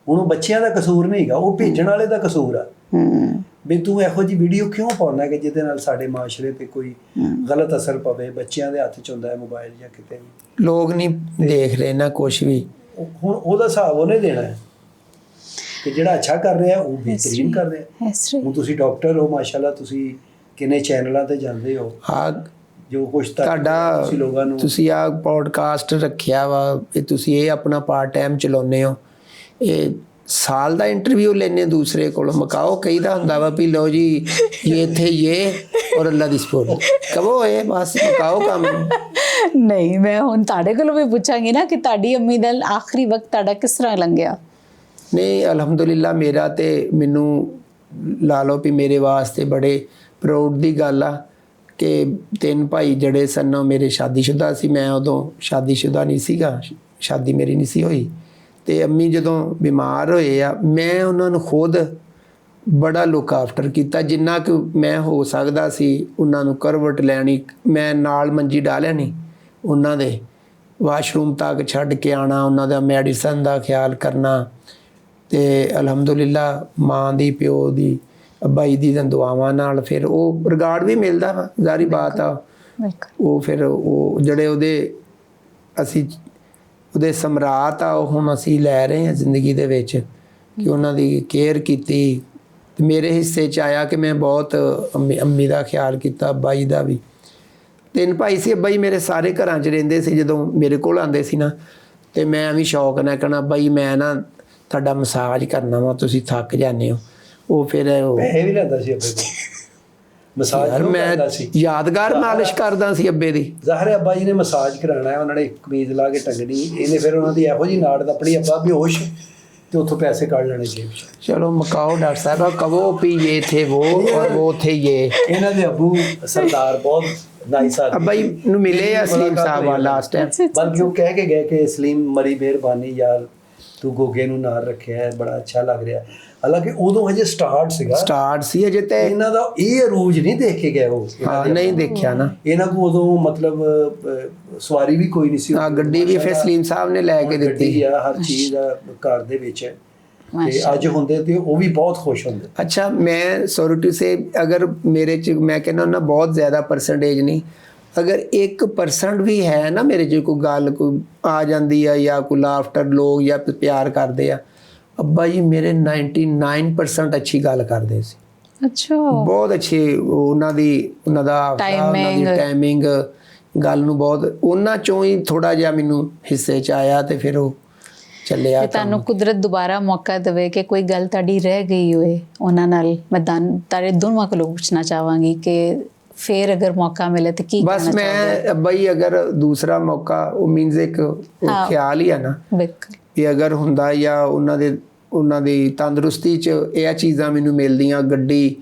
ਹੁਣ ਉਹ ਬੱਚਿਆਂ ਦਾ ਕਸੂਰ ਨਹੀਂ ਹੈਗਾ, ਉਹ ਭੇਜਣ ਵਾਲੇ ਦਾ ਕਸੂਰ ਆ ਵੀ ਤੂੰ ਇਹੋ ਜਿਹੀ ਵੀਡੀਓ ਕਿਉਂ ਪਾਉਣਾ ਕਿ ਜਿਹਦੇ ਨਾਲ ਸਾਡੇ ਮਾਸ਼ਰੇ ਤੇ ਕੋਈ ਗਲਤ ਅਸਰ ਪਵੇ। ਬੱਚਿਆਂ ਦੇ ਹੱਥ 'ਚ ਹੁੰਦਾ ਹੈ ਮੋਬਾਈਲ ਜਾਂ ਕਿਤੇ ਵੀ, ਲੋਕ ਨਹੀਂ ਦੇਖ ਰਹੇ ਨਾ ਕੁਛ ਵੀ। ਹੁਣ ਉਹਦਾ ਹਿਸਾਬ ਉਹਨੇ ਦੇਣਾ ਹੈ ਕਿ ਜਿਹੜਾ ਅੱਛਾ ਕਰ ਰਿਹਾ ਉਹ ਬਿਹਤਰੀਨ ਕਰ ਰਿਹਾ। ਹੁਣ ਤੁਸੀਂ ਡਾਕਟਰ ਹੋ ਮਾਸ਼ਾਅੱਲਾ, ਤੁਸੀਂ ਕਿੰਨੇ ਚੈਨਲਾਂ ਤੇ ਜਾਂਦੇ ਹੋ, ਹਾਂ ਜੋ ਕੁਛ ਤੁਹਾਡਾ ਲੋਕਾਂ ਨੂੰ ਤੁਸੀਂ ਆ ਪੋਡਕਾਸਟ ਰੱਖਿਆ ਵਾ, ਇਹ ਤੁਸੀਂ ਇਹ ਆਪਣਾ ਪਾਰਟ ਟਾਈਮ ਚਲਾਉਂਦੇ ਹੋ, ਇਹ ਸਾਲ ਦਾ ਇੰਟਰਵਿਊ ਲੈਣੇ ਦੂਸਰੇ ਕੋਲੋਂ, ਮਕਾਓ ਕਹੀਦਾ ਹੁੰਦਾ ਵਾ ਵੀ ਲਓ ਜੀ ਇਹ ਇੱਥੇ ਇਹ ਔਰ ਅੱਲਾ ਦੀ ਸਪੋਰਟ ਕਹੋ, ਇਹ ਬਸ ਮਕਾਓ ਕੰਮ। ਨਹੀਂ ਮੈਂ ਹੁਣ ਤੁਹਾਡੇ ਕੋਲੋਂ ਵੀ ਪੁੱਛਾਂਗੀ ਨਾ ਕਿ ਤੁਹਾਡੀ ਅੰਮੀ ਦਾ ਆਖਰੀ ਵਕਤ ਤੁਹਾਡਾ ਕਿਸ ਤਰ੍ਹਾਂ ਲੰਘਿਆ। ਨਹੀਂ ਅਲਹਮਦੁਲਿਲਾ, ਮੇਰਾ ਤੇ ਮੈਨੂੰ ਲਾ ਲਓ ਵੀ ਮੇਰੇ ਵਾਸਤੇ ਬੜੇ ਪ੍ਰਾਊਡ ਦੀ ਗੱਲ ਆ ਕਿ 3 ਭਾਈ ਜਿਹੜੇ ਸਨ ਉਹ ਮੇਰੇ ਸ਼ਾਦੀशुदा ਸੀ, ਮੈਂ ਉਦੋਂ ਸ਼ਾਦੀशुदा ਨਹੀਂ ਸੀਗਾ, ਸ਼ਾਦੀ ਮੇਰੀ ਨਹੀਂ ਸੀ ਹੋਈ। ਤੇ ਅੰਮੀ ਜਦੋਂ ਬਿਮਾਰ ਹੋਏ ਆ, ਮੈਂ ਉਹਨਾਂ ਨੂੰ ਖੁਦ ਬੜਾ ਲੁੱਕ ਆਫਟਰ ਕੀਤਾ, ਜਿੰਨਾ ਕਿ ਮੈਂ ਹੋ ਸਕਦਾ ਸੀ ਉਹਨਾਂ ਨੂੰ ਕਰਵਟ ਲੈਣੀ, ਮੈਂ ਨਾਲ ਮੰਜੀ ਡਾਲਿਆ ਨਹੀਂ, ਉਹਨਾਂ ਦੇ ਵਾਸ਼ਰੂਮ ਤੱਕ ਛੱਡ ਕੇ ਆਉਣਾ, ਉਹਨਾਂ ਦਾ ਮੈਡੀਸਨ ਦਾ ਖਿਆਲ ਕਰਨਾ। ਤੇ ਅਲਹਮਦੁਲਿਲਾ ਮਾਂ ਦੀ, ਪਿਓ ਦੀ, ਬਾਈ ਦੀ ਦੁਆਵਾਂ ਨਾਲ ਫਿਰ ਉਹ ਰਿਗਾਰਡ ਵੀ ਮਿਲਦਾ ਵਾ, ਜ਼ਾਰੀ ਬਾਤ ਆ। ਉਹ ਫਿਰ ਉਹ ਜਿਹੜੇ ਉਹਦੇ ਅਸੀਂ ਉਹਦੇ ਸਮਰਾਟ ਆ, ਉਹ ਹੁਣ ਅਸੀਂ ਲੈ ਰਹੇ ਹਾਂ ਜ਼ਿੰਦਗੀ ਦੇ ਵਿੱਚ ਕਿ ਉਹਨਾਂ ਦੀ ਕੇਅਰ ਕੀਤੀ ਮੇਰੇ ਹਿੱਸੇ 'ਚ ਆਇਆ ਕਿ ਮੈਂ ਬਹੁਤ ਅੰਮੀ ਦਾ ਖਿਆਲ ਕੀਤਾ, ਬਾਈ ਦਾ ਵੀ। 3 ਭਾਈ ਸੀ। ਬਾਈ ਮੇਰੇ ਸਾਰੇ ਘਰਾਂ 'ਚ ਰਹਿੰਦੇ ਸੀ। ਜਦੋਂ ਮੇਰੇ ਕੋਲ ਆਉਂਦੇ ਸੀ ਨਾ ਤੇ ਮੈਂ ਵੀ ਸ਼ੌਕ ਨਾਲ ਕਹਿਣਾ, ਬਾਈ ਮੈਂ ਨਾ ਤੁਹਾਡਾ ਮਸਾਜ ਕਰਨਾ ਵਾ, ਤੁਸੀਂ ਥੱਕ ਜਾਂਦੇ ਹੋ। ਉਹ ਫਿਰ ਪੈਸੇ ਵੀ ਲੈਂਦਾ ਸੀ ਅੱਬੇ ਤੋਂ ਮਸਾਜ ਯਾਰ ਮੈਂ ਕਰਦਾ ਸੀ। ਯਾਦਗਾਰ ਮਾਲਿਸ਼ ਕਰਦਾ ਸੀ ਅੱਬੇ ਦੀ। ਜ਼ਾਹਿਰ ਹੈ ਅੱਬਾ ਜੀ ਨੇ ਮਸਾਜ ਕਰਾਉਣਾ ਹੈ, ਉਹਨਾਂ ਨੇ ਕਮੀਜ਼ ਲਾ ਕੇ ਟੰਗਣੀ, ਇਹਨੇ ਫਿਰ ਉਹਨਾਂ ਦੀ ਇਹੋ ਜਿਹੀ ਨਾੜ ਦੱਪਣੀ, ਅੱਬਾ ਬੇਹੋਸ਼, ਤੇ ਉੱਥੋਂ ਪੈਸੇ ਕੱਢ ਲੈਣੇ ਜੇਬ 'ਚ। ਚਲੋ ਮਕਾਓ ਡਾਕਟਰ ਸਾਹਿਬ, ਕਵੋ ਵੀ ਇਹ ਥੇ वो और वो थे ये। ਇਹਨਾਂ ਦੇ ਅੱਬੂ ਸਰਦਾਰ ਬਹੁਤ ਨਾਈਸ ਆਦਮੀ। ਅੱਬਾ ਜੀ ਨੂੰ ਮਿਲੇ ਆ ਸਲੀਮ ਸਾਹਿਬ ਆ ਲਾਸਟ ਟਾਈਮ। ਬਲਕਿ ਉਹ ਕਹਿ ਕੇ ਗਏ ਕਿ ਸਲੀਮ ਮਰੀ ਮਿਹਰਬਾਨੀ ਯਾਰ, ਤੂੰ ਗੋਗੇ ਨੂੰ ਨਾਲ ਰੱਖਿਆ ਹੈ, ਬੜਾ ਅੱਛਾ ਲੱਗ ਰਿਹਾ। ਹਾਲਾਂਕਿ ਉਦੋਂ ਹਜੇ ਸਟਾਰਟ ਸੀ ਅਜੇ ਤੇ ਇਹਨਾਂ ਦਾ ਇਹ ਅਰੂਜ ਨਹੀਂ ਦੇਖ ਕੇ ਗਏ ਉਹ। ਹਾਂ ਨਹੀਂ ਦੇਖਿਆ ਨਾ ਇਹਨਾਂ ਕੋਲ ਉਦੋਂ ਮਤਲਬ ਸਵਾਰੀ ਵੀ ਕੋਈ ਨਹੀਂ ਸੀ। ਹਾਂ ਗੱਡੀ ਵੀ ਫਿਰ ਸਲੀਮ ਸਾਹਿਬ ਨੇ ਲੈ ਕੇ ਦਿੱਤੀ ਆ, ਹਰ ਚੀਜ਼ ਆ ਘਰ ਦੇ ਵਿੱਚ। ਤੇ ਅੱਜ ਹੁੰਦੇ ਤੇ ਉਹ ਵੀ ਬਹੁਤ ਖੁਸ਼ ਹੁੰਦੇ। ਅੱਛਾ ਮੈਂ ਸੌਰੀ ਟੂ ਸੇ, ਅਗਰ ਮੇਰੇ 'ਚ ਮੈਂ ਕਹਿੰਦਾ ਨਾ ਬਹੁਤ ਜ਼ਿਆਦਾ ਪਰਸੈਂਟੇਜ ਨਹੀਂ, ਅਗਰ 1% ਵੀ ਹੈ ਨਾ ਮੇਰੇ 'ਚ ਕੋਈ ਗੱਲ ਕੋਈ ਆ ਜਾਂਦੀ ਆ ਜਾਂ ਕੋਈ ਲਾਫਟਰ ਲੋਕ ਜਾਂ ਪਿਆਰ ਕਰਦੇ ਆ, ਅੱਬਾ ਜੀ ਮੇਰੇ 99% ਅੱਛੀ ਗੱਲ ਕਰਦੇ ਸੀ। ਅੱਛਾ ਬਹੁਤ ਅੱਛੇ ਉਹਨਾਂ ਦਾ ਟਾਈਮਿੰਗ ਗੱਲ ਨੂੰ ਬਹੁਤ ਉਹਨਾਂ ਚੋਂ ਹੀ ਥੋੜਾ ਜਿਹਾ ਮੈਨੂੰ ਹਿੱਸੇ 'ਚ ਆਇਆ ਤੇ ਫਿਰ ਉਹ ਚੱਲਿਆ। ਤੁਹਾਨੂੰ ਕੁਦਰਤ ਦੁਬਾਰਾ ਮੌਕਾ ਦੇਵੇ ਕਿ ਕੋਈ ਗੱਲ ਤੁਹਾਡੀ ਰਹਿ ਗਈ ਹੋਏ ਉਹਨਾਂ ਨਾਲ, ਮੈਂ ਤਾਰੇ ਦੋਨੋਂ ਕੋਲੋਂ ਪੁੱਛਣਾ ਚਾਹਾਂਗੀ ਕਿ ਫਿਰ ਅਗਰ ਮੌਕਾ ਮਿਲੇ ਤੇ ਕੀ ਬਸ ਮੈਂ ਬਈ ਅਗਰ ਦੂਸਰਾ ਮੌਕਾ ਉਹ ਮੀਨਸ ਇੱਕ ਖਿਆਲ ਹੀ ਹੈ ਨਾ ਕਿ ਅਗਰ ਹੁੰਦਾ ਜਾਂ ਉਹਨਾਂ ਦੀ ਤੰਦਰੁਸਤੀ 'ਚ ਇਹ ਚੀਜ਼ਾਂ ਮੈਨੂੰ ਮਿਲਦੀਆਂ, ਗੱਡੀ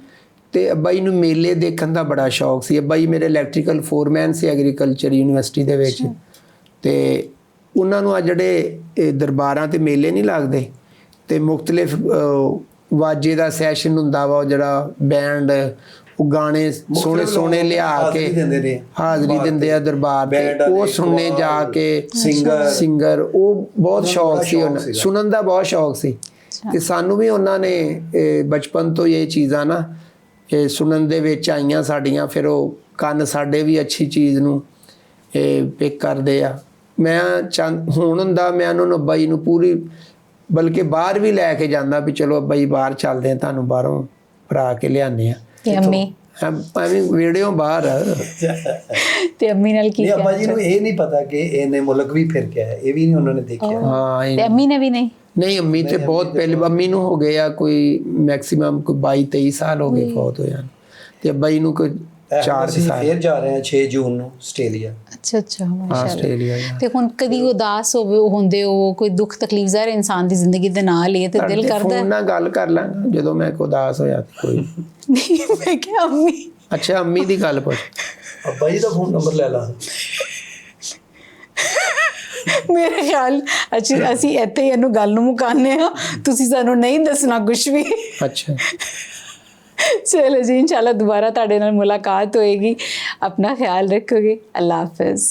ਤੇ ਅੱਬਾ ਜੀ ਨੂੰ ਮੇਲੇ ਦੇਖਣ ਦਾ ਬੜਾ ਸ਼ੌਕ ਸੀ। ਅੱਬਾ ਜੀ ਮੇਰੇ ਇਲੈਕਟ੍ਰੀਕਲ ਫੋਰਮੈਨ ਸੀ ਐਗਰੀਕਲਚਰ ਯੂਨੀਵਰਸਿਟੀ ਦੇ ਵਿੱਚ, ਤੇ ਉਹਨਾਂ ਨੂੰ ਆ ਜਿਹੜੇ ਦਰਬਾਰਾਂ ਤੇ ਮੇਲੇ ਨਹੀਂ ਲੱਗਦੇ ਤੇ ਮੁਖਤਲਿਫ ਵਾਜੇ ਦਾ ਸੈਸ਼ਨ ਹੁੰਦਾ ਵਾ, ਜਿਹੜਾ ਬੈਂਡ ਉਹ ਗਾਣੇ ਸੋਹਣੇ ਸੋਹਣੇ ਲਿਆ ਕੇ ਹਾਜ਼ਰੀ ਦਿੰਦੇ ਆ ਦਰਬਾਰ ਤੇ, ਉਹ ਸੁਣਨੇ ਜਾ ਕੇ ਸਿੰਗਰ ਉਹ ਬਹੁਤ ਸ਼ੌਕ ਸੀ ਉਹਨਾਂ ਸੁਣਨ ਦਾ, ਬਹੁਤ ਸ਼ੌਕ ਸੀ। ਤੇ ਸਾਨੂੰ ਵੀ ਉਹਨਾਂ ਨੇ ਬਚਪਨ ਤੋਂ ਇਹ ਚੀਜ਼ਾਂ ਨਾ ਇਹ ਸੁਣਨ ਦੇ ਵਿੱਚ ਆਈਆਂ ਸਾਡੀਆਂ, ਫਿਰ ਉਹ ਕੰਨ ਸਾਡੇ ਵੀ ਅੱਛੀ ਚੀਜ਼ ਨੂੰ ਪਿਕ ਕਰਦੇ ਆ। ਮੈਂ ਹੁਣ ਹੁੰਦਾ ਮੈਂ ਉਹਨਾਂ ਨੂੰ ਅੱਬਾ ਜੀ ਨੂੰ ਪੂਰੀ, ਬਲਕਿ ਬਾਹਰ ਵੀ ਲੈ ਕੇ ਜਾਂਦਾ ਵੀ ਚਲੋ ਅੱਬਾ ਜੀ ਬਾਹਰ ਚੱਲਦੇ ਆ, ਤੁਹਾਨੂੰ ਬਾਹਰੋਂ ਭਰਾ ਕੇ ਲਿਆਉਂਦੇ ਆ। ਤੇ ਅੰਮੀ ਐਵੇਂ ਵੀਡੀਓ ਬਾਹਰ ਤੇ ਅੰਮੀ ਨਾਲ ਕੀ ਅੱਬਾ ਜੀ ਨੂੰ ਇਹ ਨਹੀਂ ਪਤਾ ਕਿ ਇਹਨੇ ਮੁਲਕ ਵੀ ਫਿਰ ਕੇ ਆਇਆ, ਇਹ ਵੀ ਨਹੀਂ ਉਹਨਾਂ ਨੇ ਦੇਖਿਆ। ਹਾਂ ਤੇ ਅੰਮੀ ਨੇ ਵੀ ਨਹੀਂ ਅੰਮੀ ਤੇ ਬਹੁਤ ਪਹਿਲੇ, ਅੰਮੀ ਨੂੰ ਹੋ ਗਏ ਆ ਕੋਈ ਮੈਕਸਿਮਮ ਕੋਈ 22-23 ਸਾਲ ਹੋ ਗਏ ਫੌਤ ਹੋਇਆ, ਤੇ ਅੱਬਾ ਜੀ ਨੂੰ ਕੋਈ 4 ਸਾਲ। ਫਿਰ ਜਾ ਰਹੇ ਆ 6 ਜੂਨ ਨੂੰ ਆਸਟ੍ਰੇਲੀਆ। ਅੱਛਾ ਮਾਸ਼ਾਅੱਲਾ। ਆਸਟ੍ਰੇਲੀਆ ਤੇ ਹੁਣ ਕਦੀ ਉਦਾਸ ਹੁੰਦੇ ਹੋ, ਕੋਈ ਦੁੱਖ ਤਕਲੀਫ ਜ਼ਾਹਿਰ ਇਨਸਾਨ ਦੀ ਜ਼ਿੰਦਗੀ ਦੇ ਨਾਲ ਹੀ ਤੇ ਦਿਲ ਕਰਦਾ ਫੋਨ ਨਾਲ ਗੱਲ ਕਰ ਲਾਂਗਾ ਜਦੋਂ ਮੈਂ ਉਦਾਸ ਹੋਇਆ ਕੋਈ ਨਹੀਂ। ਮੈਂ ਕਿਹਾ ਅੰਮੀ, ਅੱਛਾ ਅੰਮੀ ਦੀ ਗੱਲ ਪੁੱਛ। ਅੱਬਾ ਜੀ ਦਾ ਫੋਨ ਨੰਬਰ ਲੈ ਲਾ। ਮੇਰੇ ਖਿਆਲ ਅਸੀਂ ਇੱਥੇ ਹੀ ਇਹਨੂੰ ਗੱਲ ਨੂੰ ਮੁਕਾਉਂਦੇ ਹਾਂ, ਤੁਸੀਂ ਸਾਨੂੰ ਨਹੀਂ ਦੱਸਣਾ ਕੁਝ ਵੀ। ਅੱਛਾ ਚਲੋ ਜੀ, इंशाल्लाह दोबारा ਤੁਹਾਡੇ ਨਾਲ ਮੁਲਾਕਾਤ ਹੋਏਗੀ। अपना ख्याल रखोगे। अल्लाह हाफिज़।